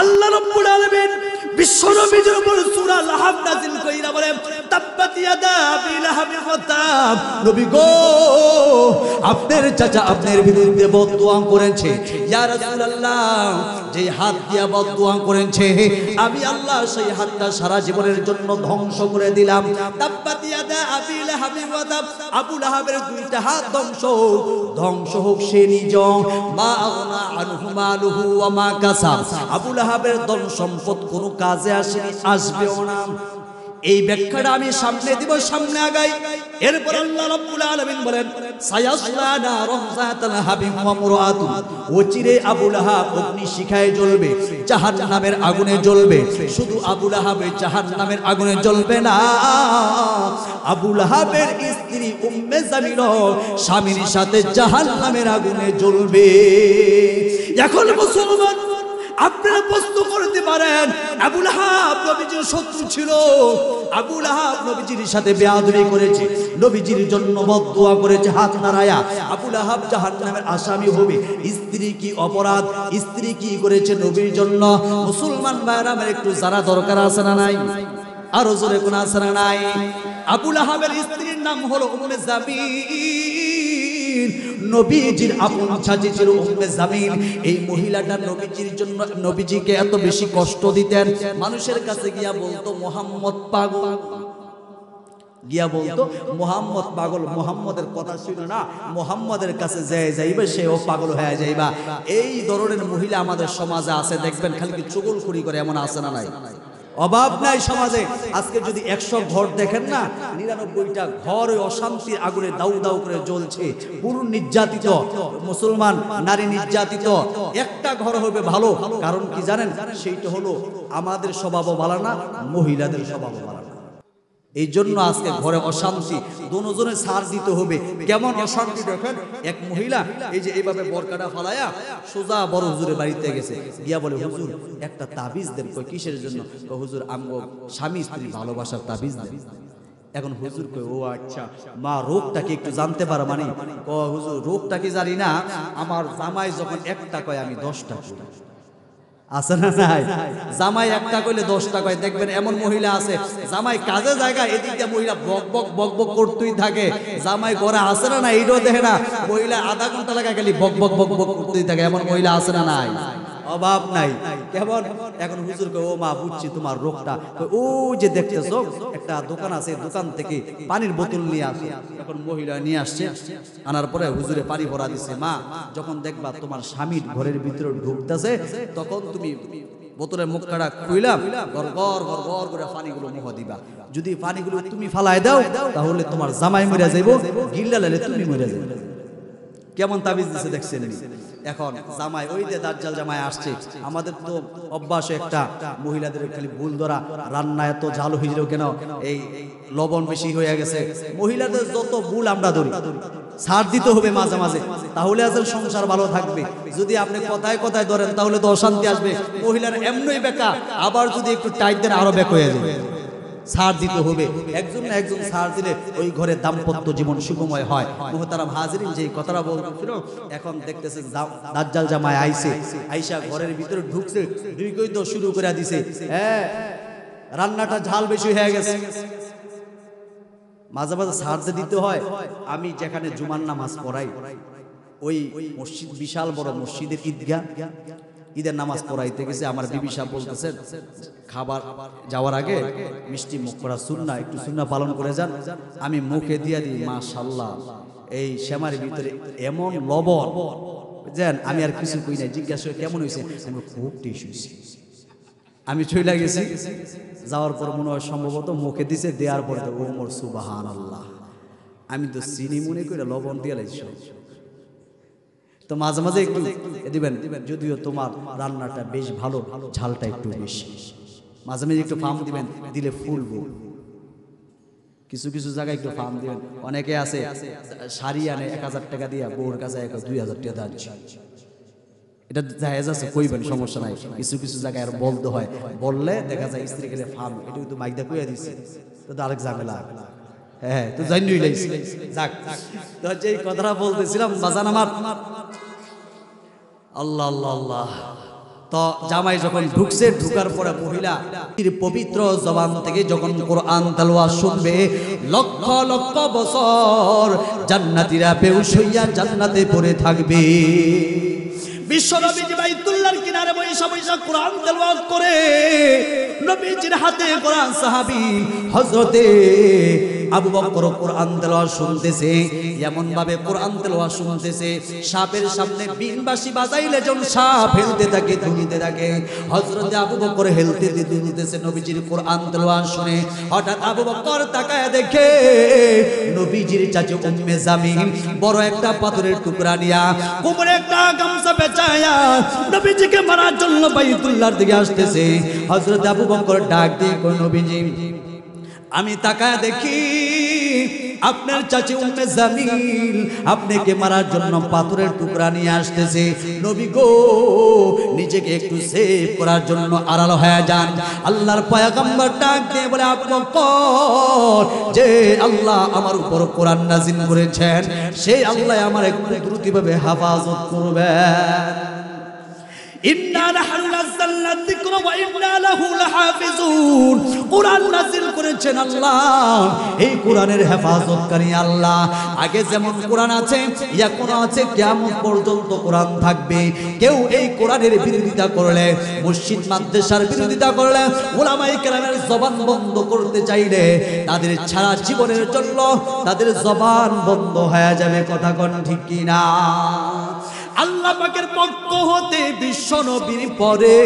আল্লাহ রাব্বুল আলামিন বিশ্বনবীর উপর সূরা লাহাব নাযিল কইরা বলেন, তাব্বাত ইয়াদা আবি লাহাবিন ওয়া তাব। নবী গো, আপনার চাচা আপনার বিরুদ্ধে বদদুয়া করেছে। ইয়া রাসূলুল্লাহ, যে হাত দিয়া বদদুয়া করেছে, আমি আল্লাহ সেই হাতটা সারা জীবনের জন্য ধ্বংস করে দিলাম। তাব্বাত ইয়াদা আবি লাহাবিন ওয়া তাব, আবু লাহাবের দুইটা হাত ধ্বংস হোক সে নিজ, মা আগনা আনহু মালুহু ওয়া মা কাসাব, আবু লাহাবের ধন সম্পদ কোনো কাজে আসবেও না। এই ব্যাখ্যাটা আমি সামনে দিব, সামনে আগাই। এরপর আল্লাহ রাব্বুল আলামিন বলেন, সায়াসলা নারান যাতাল হাবিব ওয়া ইমরাআতু, ওচিরে আবু লাহাব অগ্নি শিখায় জ্বলবে, জাহান্নামের আগুনে জ্বলবে। শুধু আবু লাহাব জাহান্নামের আগুনে জ্বলবে না, আবু লাহাবের স্ত্রী উম্মে জামিল স্বামীর সাথে জাহান্নামের আগুনে জ্বলবে। এখন মুসলমান, আপনারা প্রশ্ন করতে পারেন, আবু লাহাব নবীজির শত্রু ছিল, আবু লাহাব নবীজির সাথে বেয়াদবি করেছে, নবীজির জন্য বদদুয়া করেছে হাত নাড়ায়া, আবু লাহাব জাহান্নামের আসামি হবে। স্ত্রী কি অপরাধ, স্ত্রী কি করেছে নবীর জন্য? মুসলমান ভাইরা আমার একটু জানা দরকার আছে না নাই? আরো জোরে কোন আছে না নাই? আবু লাহাবের স্ত্রীর নাম হলো উম্মে জামিল, নবীজির আপন চাচি ছিল উম্মে জামিল। এই মহিলাটা নবীজির জন্য, নবীজিকে এত বেশি কষ্ট দিতেন, মানুষের কাছে গিয়া বলতো মুহাম্মদ পাগল, গিয়া বলতো মুহাম্মদ পাগল, মুহাম্মদের কথা শুনে না মুহাম্মদের কাছে যাইবে সেও পাগল হয়ে যাইবা। এই ধরনের মহিলা আমাদের সমাজে আছে, দেখবেন খালি কি চুগলখড়ি করে, এমন আছে না নাই? অভাব নাই সমাজে। আজকে যদি 100 ঘর দেখেন না, 99টা ঘর ওই অশান্তির আগুনে দাউ দাউ করে জ্বলছে। পুরুষ নির্যাতিত, মুসলমান নারী নির্যাতিত। একটা ঘর হবে ভালো, কারণ কি জানেন? সেইটা হলো আমাদের স্বভাবও ভালো না, মহিলাদের স্বভাবও ভালো না। এই জন্য আজকে ঘরে অশান্তি, দুজনে ছাড় দিতে হবে। কেমন অশান্তি দেখেন, এক মহিলা এই যে এইভাবে বরকাটা ফালায়া সোজা বড় হুজুরের বাড়িতে গেছে, গিয়া বলে, হুজুর একটা তাবিজ দেন। কই কিসের জন্য? হুজুর আমগো স্বামী স্ত্রী ভালোবাসার তাবিজ দেন। এখন হুজুর কই, ও আচ্ছা, মা রোগটা কি একটু জানতে পারো? মানে হুজুর রোগটা কি জানি না, আমার জামাই যখন একটা কয় আমি 10টা কই। আছে না নাই? জামাই একটা কইলে 10টা কয়। দেখবেন এমন মহিলা আছে, জামাই কাজে জায়গায় এদিকে মহিলা বক বক বক বক করতেই থাকে, জামাই ঘরে আছে না না এইটাও দেখে না, মহিলা আধা ঘন্টা লাগা খালি বক বক বক বক করতেই থাকে। এমন মহিলা আছে না নাই? অভাব নাই। কেমন? এখন হুজুর কই, ও মা বুঝছি তোমার রোগটা। ও যে দেখতেছো একটা দোকান আছে, দোকান থেকে পানির বোতল নিয়ে আসে। এখন মহিলা নিয়ে আসছে, আনার পরে হুজুরে পানি ভরা দিছে। মা যখন দেখবা তোমার স্বামীর ঘরের ভিতরে ঢুকতেছে, তখন তুমি বোতলের মুখটা খুইলা গড়গড় গড়গড় করে পানিগুলো মুখ দিবা। যদি পানিগুলো তুমি ফালায় দাও, তাহলে তোমার জামাই মরে যাইবো, গিল্লা লালে তুমি মরে যাইবে। কেমন তাবিজ দিছে দেখছেন? এখন জামাই, ওই যে দাজ্জাল জামাই আসছে। আমাদের তো অভ্যাস একটা, মহিলাদের খালি ভুল ধরা, রান্না এত ঝাল হইল কেন, এই লবণ বেশি হয়ে গেছে। মহিলাদের যত ভুল আমরা ধরি, ছাড় দিতে হবে মাঝে মাঝে, তাহলে আজ সংসার ভালো থাকবে। যদি আপনি কথায় কথায় ধরেন, তাহলে তো অশান্তি আসবে। মহিলার এমনই বেকা, আবার যদি একটু টাইট দেন আরো বেক হয়ে যাবে। ছাড় দিতে হবে, একজন না একজন ছাড় দিলে ওই ঘরে দাম্পত্য জীবন সুখময় হয়। মুহতারাম হাজিরিন, যে কথাটা বলছিল, এখন দেখতেছেন দাজ্জাল জামাই আইছে, আইসা ঘরের ভিতরে ঢুকছে, দুই কই তো শুরু করে দিছে। হ্যাঁ, রান্নাটা ঝাল বেশি হয়ে গেছে। মাঝে মাঝে ছাড় দিতে হয়। আমি যেখানে জুমার নামাজ পড়াই, ওই মসজিদ বিশাল বড় মসজিদের ঈদগাহ, ঈদের নামাজ পড়াইতে গেছে, আমার বিবি সাহেব বলতেছেন খাবার যাওয়ার আগে মিষ্টি মুখ করা সুন্নাহ, একটু সুন্নাহ পালন করে যান। আমি মুখে দিয়া দিই, মাশাআল্লাহ এই শ্যামার ভিতরে এমন লবণ জান, আমি আর কিছু কই নাই। জিজ্ঞাসা করে কেমন হয়েছে, আমি খুব টেস্ট হয়েছে। আমি চলে গেছি, যাওয়ার পর মনে হয় সম্ভবত মুখে দিছে, দেওয়ার পরে তো ওমর সুবহানাল্লাহ, আমি তো চিনি মনে করে লবণ দিয়ে লাইছি। তো মাঝে মাঝে একটু দিবেন, যদিও তোমার রান্নাটা বেশ ভালো, ঝালটা একটু বেশি, মাঝে মাঝে একটু ফার্ম দিবেন, দিলে ফুলবো। কিছু কিছু জায়গায় একটু ফার্ম দিবেন। অনেকে আছে শাড়ি আনে 1000 টাকা দিয়ে, বউর কাছে 2000 টাকা দাঁড়িয়ে, এটা জায়েজ আছে, কইবেন সমস্যা নাই। কিছু কিছু জায়গায় আর বলতে হয়, বললে দেখা যায় স্ত্রী গেলে ফার্ম, এটা কিন্তু মাইকদা কইয়া দিচ্ছে, তো আরেক ঝামেলা। হ্যাঁ, তো জানি লাইছি। যাক, তো যেই কথাটা বলতেছিলাম বাজান আমার, আল্লাহ আল্লাহ আল্লাহ। তো জামাই যখন ঢুকছে, ঢুকার পরে মহিলা পবিত্র জবান থেকে যখন কোরআন তেলাওয়াত শুনবে, লক্ষ লক্ষ বছর জান্নাতীরা বেহুশ হইয়া জান্নাতে পড়ে থাকবে। বিশ্বনবী বাইতুল্লাহর কিনারে বৈশা বৈশা কোরআন তেলাওয়াত করে, নবীজির হাতে কোরআন, সাহাবী হযরতে আবু বকর কোরআন তেলাওয়াত শুনতেছে, এমন ভাবে কোরআন তেলাওয়াত শুনতেছে, সাপের সামনে বিনবাঁশি বাজাইলে যখন সাপ হেলতে থাকে, দুলতে থাকে, হযরতে আবু বকর হেলতে দুলতেছে নবীজির কোরআন তেলাওয়াত শুনে। হঠাৎ আবু বকর তাকায় দেখে নবীজির চাচা উম্মে জামিল বড় একটা পাথরের টুকরা নিয়া কোমরে একটা গামছা পেঁচায়া নবীজিকে মারার জন্য বাইতুল্লাহর দিকে আসতেছে। হযরতে আবু বকর ডাক দিয়ে কই, নবীজি আমি তাকায় দেখি আপনার চাচি উম্মে জামিল আপনাকে মারার জন্য পাথরের টুকরা নিয়ে আসতেছে। নবী গো, নিজেকে একটু সেভ করার জন্য আড়াল হয়ে যান। আল্লাহর পয়গম্বর ডাক দিয়ে বলে, আবু বকর, যে আল্লাহ আমার উপর কোরআন নাযিল করেছেন, সেই আল্লাহ আমার একটু দ্রুতভাবে হেফাজত করবেন। ইন্না নাহনু নাযালনা যিকরা ওয়া ইন্না লাহু লাহাফিজুন। কোরআন নাযিল করেছেন আল্লাহ, এই কোরআনের হেফাজতকারী আল্লাহ। আগে যেমন কোরআন আছে, এখনো আছে, কিয়ামত পর্যন্ত কোরআন থাকবে। কেউ এই কোরআনের বিরোধিতা করলে, মসজিদ মাদ্রাসার বিরোধিতা করলে, উলামায়ে কেরামের জবান বন্ধ করতে চাইলে, তাদের সারা জীবনের জন্য তাদের জবান বন্ধ হয়ে যাবে। কথা কোন ঠিক কি না? আল্লাহ পাকের পক্ষ হতে বিশ্ব নবীর পরে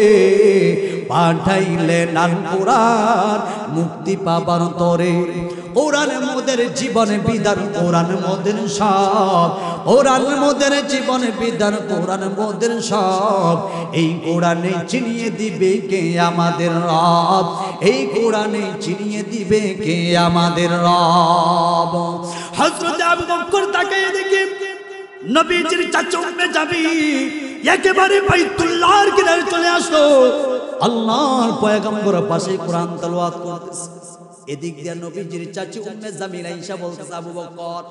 পাঠাইলেন আল কোরআন মুক্তি পাবার তরে। কোরআন মোদের জীবনে বিধান, কোরআন মোদের সব, কোরআন মোদের জীবনে বিধান, কোরআন মোদের সব। এই কোরআনে চিনিয়ে দিবে কে আমাদের রব, এই কোরআনে চিনিয়ে দিবে কে আমাদের রব। হযরত আবু বকর তাকায় দেখে নবীজির চাচা উম্মে জামিল একেবারে বাইতুল্লাহর কিনারে চলে আসলো। আল্লাহর পয়গম্বর পাশে কোরআন তেলাওয়াত করতেছে। এদিক দিয়ে নবীজির চাচা উম্মে জামিল আয়েশা বলতেছে, আবু বকর,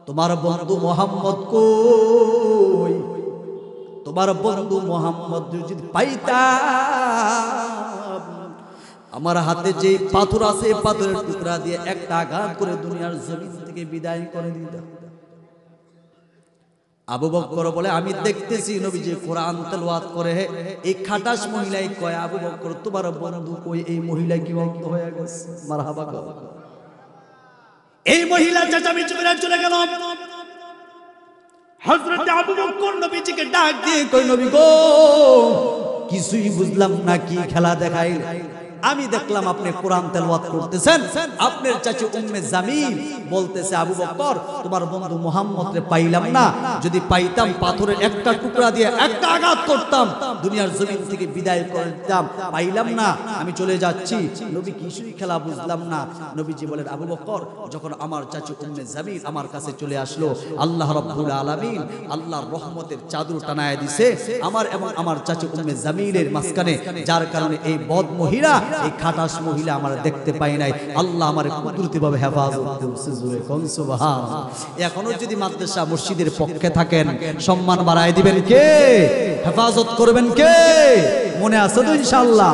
তোমার বন্ধু মুহাম্মদ কই? তোমার বন্ধু মুহাম্মদ যদি পাইতাম, আমার হাতে যে পাথর আছে, পাথরের টুকরা দিয়ে একটা আঘাত করে দুনিয়ার জমিন থেকে বিদায় করে দিতাম। আবু বকর বলে, আমি দেখতেছি নবীজি কোরআন তেলাওয়াত করে। এই খাটাস মহিলাই কয়, আবু বকর তোমার বন্ধু কই? এই মহিলা কি অন্ধ হয়ে গেছে? মারহাবা কর। এই মহিলা চেঁচামেচি করে চলে গেল। হযরত আবু বকর নবীজিকে ডাক দিয়ে কই, নবী গো, কিছুই বুঝলাম না, কি খেলা দেখাই। আমি দেখলাম আপনি কোরআন তেলাওয়াত করতেছেন, আপনার চাচা উম্মে জামিল বলতেছে, আবু বকর তোমার বন্ধু মুহাম্মদকে পাইলাম না, যদি পাইতাম পাথরের একটা টুকরা দিয়ে একটা আঘাত করতাম, দুনিয়ার জমিন থেকে বিদায় করে দিতাম। পাইলাম না, আমি চলে যাচ্ছি। নবী কিছুই খেলা বুঝলাম না। নবীজি বলেন, আবু বকর, যখন আমার চাচা উম্মে জামিল আমার কাছে চলে আসলো, আল্লাহ রাব্বুল আলামিন আল্লাহর রহমতের চাদর টানায় দিছে আমার এবং আমার চাচা উম্মে জামিলের মাঝখানে, যার কারণে এই বদ মহিলা, এই খাটাস মহিলা আমার দেখতে পাই নাই। আল্লাহ আমার কুদরতিভাবে হেফাজত করেছে। জোরে কোন সুবহানাল্লাহ। এখনো যদি মাদ্রাসা মসজিদের পক্ষে থাকেন, সম্মান বাড়ায় দিবেন কে? হেফাজত করবেন কে? মনে আছে তো ইনশাআল্লাহ?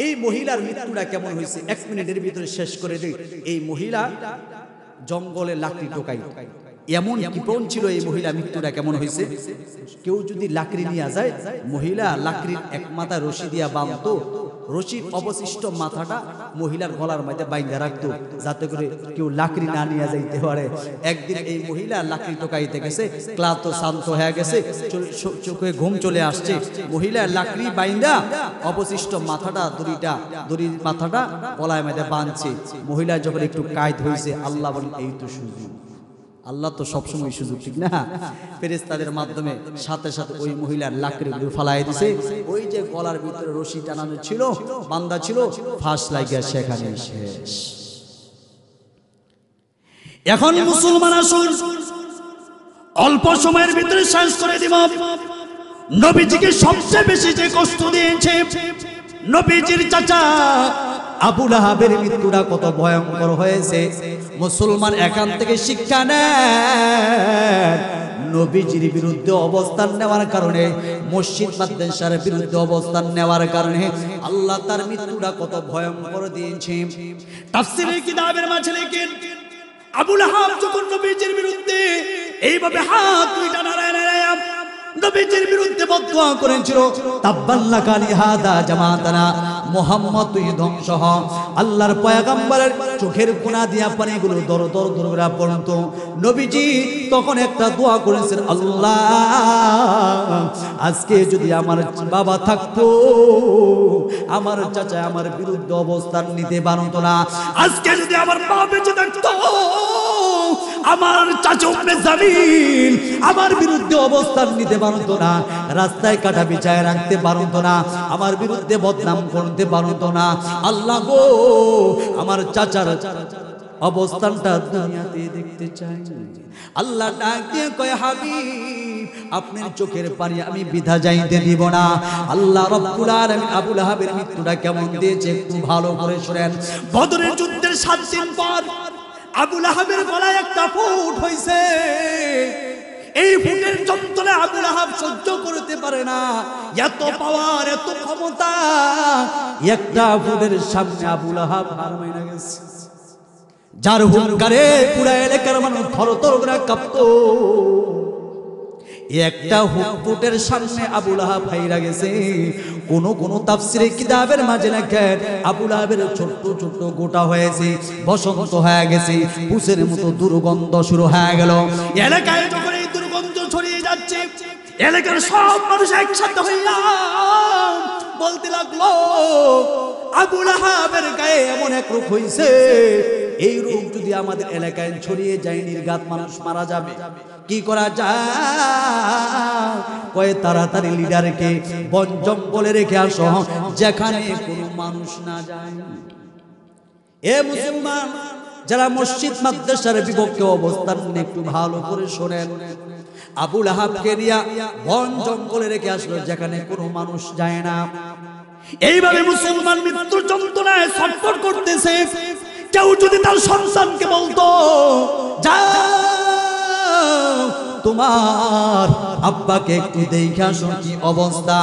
এই মহিলার মৃত্যুটা কেমন হয়েছে 1 মিনিটের ভিতরে শেষ করে দিই। এই মহিলা জঙ্গলে লাকড়ি টোকাই, এমন কৃপণ ছিল এই মহিলা, মৃত্যুটা কেমন হয়েছে? কেউ যদি লাকড়ি নিয়ে যায়, মহিলা লাকড়ির এক মাথা রশি দিয়া বাঁধতো, রশির অবশিষ্ট মাথাটা মহিলার গলার মধ্যে বাইন্ধা রাখতো, যাতে করে কেউ লাকড়ি না নিয়ে যাইতে পারে। একদিন এই মহিলা লাকড়ি টোকাইতে গেছে, ক্লান্ত শান্ত হয়ে গেছে, চোখে ঘুম চলে আসছে। মহিলা লাকড়ি বাইন্ধা অবশিষ্ট মাথাটা দড়ির মাথাটা গলার মধ্যে বাঁধছে। মহিলা যখন একটু কায়দ হয়েছে, আল্লাহ বলেন এই তো সুযোগ। আল্লাহ তো সবসময় সুযোগ, ঠিক না? ফেরেশতাদের মাধ্যমে সাথে সাথে ওই মহিলার লাকড়িগুলো ফালাই দিছে। ওই যে গলার ভিতরে রশি টানানো ছিল, বান্দা ছিল, ফাঁস লাগিয়া সেখানে শেষ। এখন মুসলমান আসুন, অল্প সময়ের ভিতরে শেষ করে দিব। নবীজিকে সবচেয়ে বেশি যে কষ্ট দিয়েছে নবীজির চাচা আবু লাহাবের মৃত্যুটা কত ভয়ঙ্কর হয়েছে। মুসলমান এখান থেকে শিক্ষা নেন, নবীজির বিরুদ্ধে অবস্থান নেওয়ার কারণে, মসজিদ মাদ্রাসার বিরুদ্ধে অবস্থান নেওয়ার কারণে আল্লাহ তার মৃত্যুটা কত ভয়ঙ্কর দিয়েছে। তাফসীরের কিতাবের মাঝে লেখেন, আবু লাহাব যখন নবীজির বিরুদ্ধে এইভাবে হাত দুইটা নাড়ায় নাড়ায় নবীজির বিরুদ্ধে বদদুয়া করেছিল, তাব্বাল্লাকা লিহাদা জামাতানা, মুহাম্মদ তুই ধ্বংস হ। আল্লাহর পয়গম্বরের চোখের কোনা দিয়া পানিগুলো দর দর দর করে পড়তো। নবীজি তখন একটা দোয়া করেছেন, আল্লাহ আজকে যদি আমার বাবা থাকতো, আমার চাচা আমার বিরুদ্ধে অবস্থান নিতে পারতো না। আজকে যদি আমার বাবা বেঁচে থাকতো, আমার চাচা উম্মে জামিল আমার বিরুদ্ধে অবস্থান নিতে পারতো না, রাস্তায় কাটা বিছায় রাখতে পারতো না, আমার বিরুদ্ধে বদনাম করতে পারতো না। আল্লাহ গো, আমার চাচার অবস্থানটা দুনিয়াতে দেখতে চাই। আল্লাহ ডাক দিয়ে কয়, হাবিব আপনার চোখের পানি আমি বিধা যাইতে দিব না। আল্লাহ রাব্বুল আলামিন আবু লাহাবের মৃত্যুটা কেমন দিয়েছে একটু ভালো করে শুনেন। বদরের যুদ্ধের 7 দিন পর আবু লাহাবের গলায় একটা ফুট হইছে। এই ফুটের যন্ত্রণা আবু লাহাব সহ্য করতে পারে না। এত পাওয়ার, এত ক্ষমতা, একটা ফুটের সামনে আবু লাহাব হার মাইনা গেছে। যার হুঙ্কারে পুরা এলাকার মানুষ থরথর করে কাঁপতো, একটা ফুটের সামনে আবু লাহাব হাইরা গেছে। কোন তাফসীরে কিতাবের মাঝে লেখেন, আবু লাহাবের ছোট্ট ছোট্ট গোটা হয়েছে, বসন্ত হয়ে গেছে, পুষের মতো দুর্গন্ধ শুরু হয়ে গেল। এলাকায় যখন এই দুর্গন্ধ ছড়িয়ে যাচ্ছে, এলাকার সব মানুষ একসাথে হইয়া বলতে লাগলো, আবু লাহাবের গায়ে এমন এক রোগ হইছে, এই রোগ যদি আমাদের এলাকায় ছড়িয়ে যায়, নির্ঘাত মানুষ মারা যাবে। কি করা যায়? কয় তাড়াতাড়ি লিডারকে বন জঙ্গলে রেখে আসো, যেখানে কোনো মানুষ না যায়। এ মুসলমান যারা মসজিদ মাদ্রাসার বিপক্ষে অবস্থান, একটু ভালো করে শোনেন। আবু লাহাবকে নিয়ে বন জঙ্গলে রেখে আসলো, যেখানে কোনো মানুষ যায় না। এইভাবে মুসলমান মৃত্যুর যন্ত্রণায় ছটফট করতেছে। কেউ যদি তার সন্তানকে বলতো, তোমার আব্বাকে একটু দেখে আসো কি অবস্থা,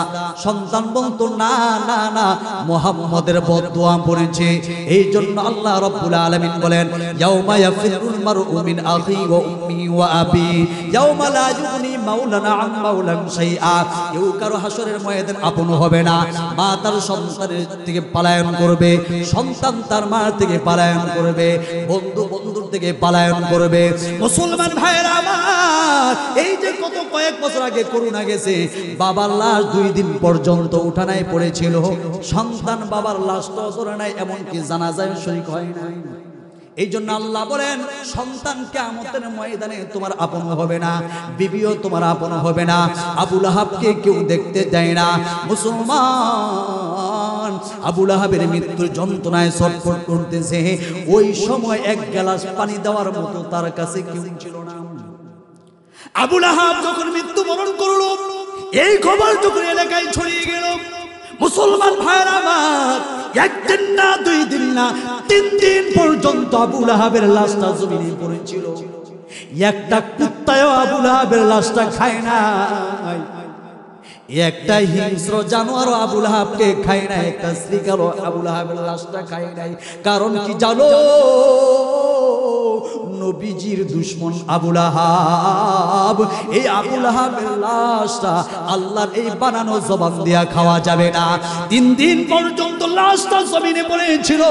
সন্তান বলতো না না না, মুহাম্মদের বদদুয়া পড়েছে। এই জন্য আল্লাহ রাব্বুল আলামিন বলেন, ইয়াউমা ইয়াফিরুল মারউ মিন আখি ওয়া উম্মি ওয়া আবি, ইয়াউমা লা ইউগনি মাওলান আন মাওলান শাইআ। কেউ কারো হাসরের ময়দান আপন হবে না। মা তার সন্তানের থেকে পলায়ন করবে, সন্তান তার মা থেকে পলায়ন করবে, বন্ধু বন্ধুর থেকে পলায়ন করবে। মুসলমান ভাইরা আমার, এই যে কত কয়েক বছর আগে করোনা গেছে, বাবার লাশ 2 দিন পর্যন্ত উঠানায় পড়েছিল। সন্তান বাবার লাশ তো ধরে নাই, এমনকি জানাজায় শরীক হয় নাই। এই জন্য আল্লাহ বলেন, সন্তান কিয়ামতের ময়দানে তোমার আপন হবে না, বিবিও তোমার আপন হবে না। আবু লাহাবকে কেউ দেখতে দেয় না। মুসলমান আবু লাহাবের মৃত্যুর যন্ত্রণায় ছটফট করতেছে। ওই সময় এক গ্লাস পানি দেওয়ার মতো তার কাছে কেউ ছিল না। আবু লাহাব যখন মৃত্যুবরণ করলো, এই খবর যখন এলাকায় ছড়িয়ে গেল, মুসলমান ভাইরা আমার, 1 দিন না 2 দিন না 3 দিন পর্যন্ত আবু লাহাবের লাশটা জমিনে পড়েছিল। একটা কুত্তাও আবু লাহাবের লাশটা খায় না, একটা হিংস্র জানোয়ার আবু লাহাবকে খায় না, একটা শ্রীকারও আবু লাহাবের লাশটা খায় নাই। কারণ কি জানো? নবীজির দুশমন আবু লাহাব। এই আবু লাহাবের লাশটা আল্লাহর এই বানানো জবান দিয়া খাওয়া যাবে না। 3 দিন পর্যন্ত লাশটা জমিনে পড়েছিল।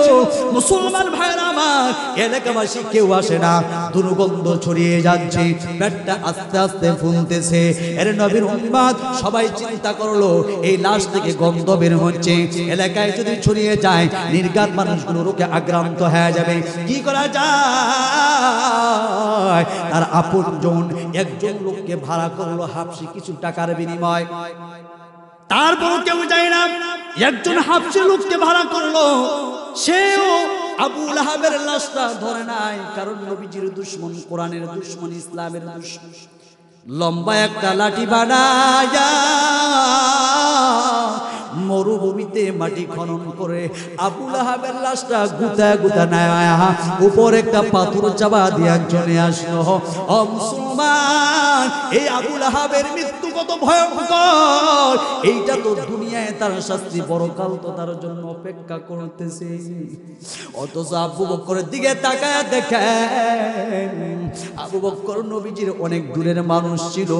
মুসলমান ভাইরা আমার, এলাকাবাসী কেউ আসে না, দুর্গন্ধ ছড়িয়ে যাচ্ছে, পেটটা আস্তে আস্তে ফুলতেছে। এর নবীর উম্মত সবাই চিন্তা করলো এই লাশ থেকে গন্ধ বের হচ্ছে, এলাকায় যদি ছড়িয়ে যায় নির্ঘাত মানুষগুলো রোগে আক্রান্ত হয়ে যাবে। কি করা যায়? তার আপনজন একজন লোককে ভাড়া করলো হাবশি কিছু টাকার বিনিময়। তারপর কেউ যায় না, একজন হাবশি লোককে ভাড়া করলো, সেও আবু লাহাবের লাশটা ধরে নাই, কারণ নবীজির দুশমন, কোরআনের দুশমন, ইসলামের দুশমন। লম্বা একটা লাঠি বানায়া মরুভূমিতে মাটি খনন করে আবু লাহাবের লাশটা গুতা গুতা নেয়, উপর একটা পাথর চাপা দিয়া চলে আসলো। ও মুসলমান, এই আবু লাহাবের মৃত্যু কত ভয়ঙ্কর, এইটা তো দুনিয়ায় তার শাস্তি পরকাল তো তার জন্য অপেক্ষা করতেছে। অথচ আবু বকরের দিকে তাকায় দেখেন, আবু বকর নবীজির অনেক দূরের মানুষ ছিল,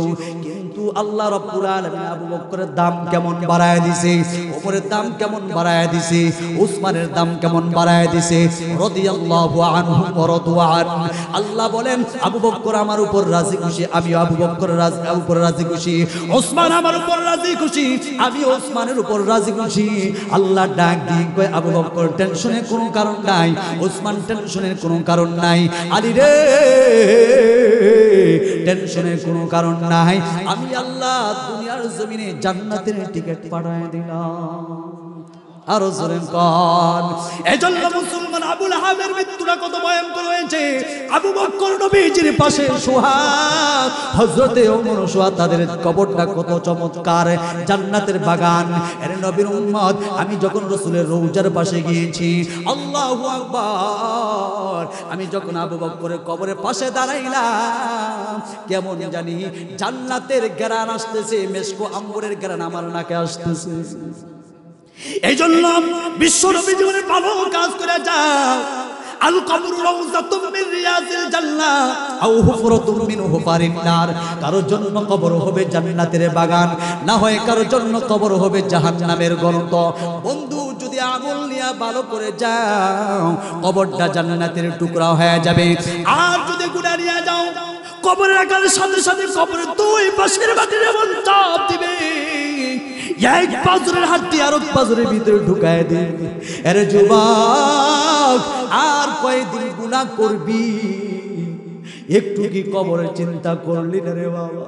কিন্তু আল্লাহ রাব্বুল আলামিন আবু বকরের দাম কেমন বাড়ায় দিছে, ওমরের দাম কেমন বাড়ায় দিছে, উসমানের দাম কেমন বাড়ায় দিছে। রাদিয়াল্লাহু আনহু ওয়া রাদু আন। আল্লাহ বলেন আবু বকর আমার উপর রাজি খুশি, আমি আবু বকরের উপর রাজি খুশি। উসমান আমার উপর রাজি খুশি, আমি উসমানের উপর রাজি খুশি। আল্লাহ ডাক দিয়ে কয় আবু বকর টেনশনের কোনো কারণ নাই, উসমান টেনশনের কোনো কারণ নাই, আলী রে টেনশনের কোনো কারণ নাই। আমি আল্লাহ দুনিয়ার জমিনে জান্নাতের টিকিট পাঠায় দিলাম। আরো জোরে কোন। এজন্য মুসলমান আবু লাহাবের মৃত্যুটা কত ভয়ঙ্কর হয়েছে। আবু বকর নবীজির পাশে সুহাগ, হযরতে ওমর সুহাগ, তাদের কবরটা কত চমৎকার, জান্নাতের বাগান। এর নবীর উম্মত, আমি যখন রাসূলের রওজার পাশে গিয়েছি, আল্লাহু আকবার, আমি যখন আবু বকরের কবরের পাশে দাঁড়াইলাম, কেমন জানি জান্নাতের ঘ্রাণ আসতেছে, মেশকো আম্বরের ঘ্রাণ আমার নাকে আসতেছে। এই জন্য বিশ্ব নবী জীবনে ভালো কাজ করে যাও। আল কবরু রাউযাতুম মিন রিয়াজিল জান্নাহ আও হুফরাতুম মিন হুফারিন নার। কারোর জন্য কবর হবে জান্নাতের বাগান, না হয় কারোর জন্য কবর হবে জাহান্নামের গর্ত। বন্ধু, যদি আমল নিয়ে ভালো করে যাও, কবরটা জান্নাতের টুকরা হয়ে যাবে। আর যদি গুনাহ নিয়ে যাও, কবরের আকারের সাথে সাথে কবরের দুই পাশের মাটি যেমন চাপ দিবে, এক পাজরের হাড্ডি আর পাজরের ভিতরে ঢুকায় দিবে। আরে যুবক, আর কয়দিন গুনাহ করবি? একটু কি কবরের চিন্তা করলি না রে বাবা?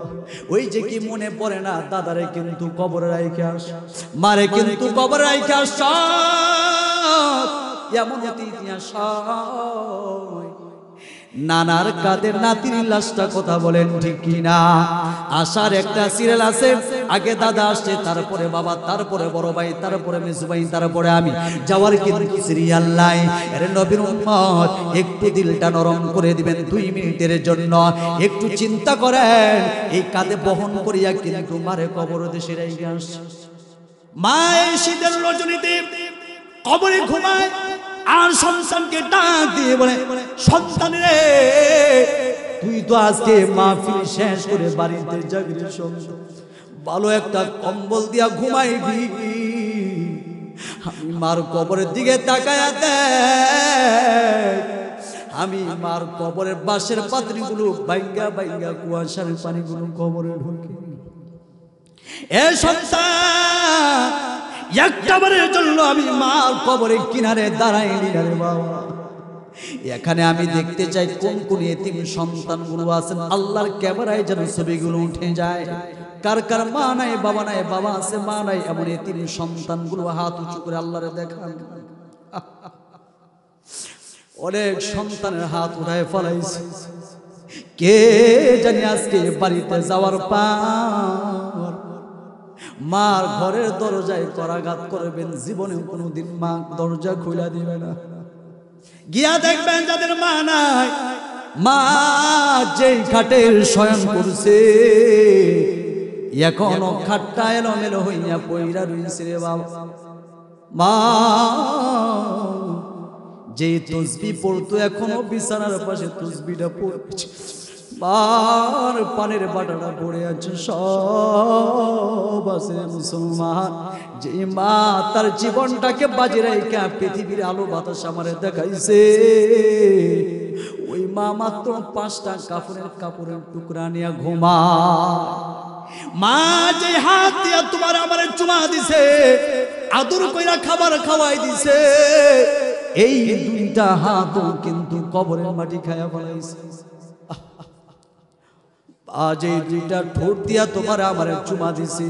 ওই যে কি মনে পড়ে না, দাদারে কিন্তু কবরে রাইখে আস, মারে কিন্তু কবরে রাইখে আস। এমন ইতিহাস নানার কাদের নাতির লাশটা, কথা বলেন ঠিক কিনা? আসার একটা সিরিয়াল আছে, আগে দাদা আসছে, তারপরে বাবা, তারপরে বড় ভাই, তারপরে মেজো ভাই, তারপরে আমি, যাওয়ার কিন্তু সিরিয়াল নাই। এর নবীর উম্মত, একটু দিলটা নরম করে দিবেন 2 মিনিটের জন্য, একটু চিন্তা করেন। এই কাঁধে বহন করিয়া কিন্তু মারে কবর দেশে রাইখে আসছে। মা এই শীতের রজনীতে কবরে ঘুমায়, আর সন্তানকে ডাক দিয়ে বলে, সন্তান রে, তুই তো আজকে মাহফিল শেষ করে বাড়িতে যাবি রে সন্তান, ভালো একটা কম্বল দিয়া ঘুমাইবি। আমি মার কবরের দিকে তাকায়া দেখ, আমি মার কবরের বাঁশের পাত্রীগুলো বাইঙ্গা বাইঙ্গা কুয়াশার পানিগুলো কবরে ঢুকে। এ সন্তান, একটাবারের জন্য আমি মার কবরের কিনারে দাঁড়াইনি রে বাবা। এখানে আমি দেখতে চাই কোন কোন এতিম সন্তানগুলো আছেন, আল্লাহর ক্যামেরায় যেন ছবিগুলো উঠে যায়। কার কার মা নাই, বাবা নাই, বাবা আছে মা নাই, এমন এতিম সন্তানগুলো হাত উঁচু করে আল্লাহরে দেখান। অনেক সন্তানের হাত উঠায় ফলাইছে, কে জানি আজকে বাড়িতে যাওয়ার পর মার ঘরের দরজায় করাঘাত করবেন, জীবনে কোনোদিন মা দরজা খুলে দিবে না। গিয়া দেখবেন যাদের মা নাই, মা যেই খাটে শয়ন করছে, এখনো খাটটা এলোমেলো হইয়া পইরা রইছে রে বাবা। মা যে তসবিহ পড়তো এখনো বিছানার পাশে তসবিহটা পড়ছে, বার পানের বাটাটা পড়ে আছে, সব আছে মুসলমান। যে মা তার জীবনটাকে বাজি রেখে পৃথিবীর আলো বাতাস আমারে দেখাইছে, ওই মা মাত্র 5টা কাপড়ের টুকরা নিয়ে ঘুমায়। মা যে হাত দিয়া তোমার আমারে চুমা দিছে, আদর কইরা খাবার খাওয়াই দিছে, এই 2টা হাতও কিন্তু কবরের মাটি খায়া ফেলাইছে। আজ এই 2টা ঠোঁট দিয়া তোমার আমারে চুমা দিছে,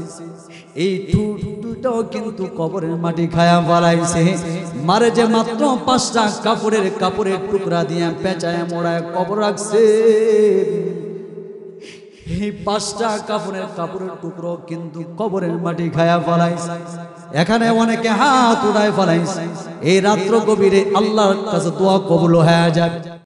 এই ঠোঁট দুটাও কিন্তু কবরের মাটি খায়া ফেলাইছে। মারে যে মাত্র 5টা কাপড়ের টুকরা দিয়া পেঁচায় মোড়ায় কবর রাখছে, এই 5টা কাপড়ের টুকরো কিন্তু কবরের মাটি খায়া ফেলাইছে। এখানে অনেকে হাত উঠায় ফেলাইছে, এই রাত্র গভীরে আল্লাহর কাছে দোয়া কবুল হয়ে যাবে।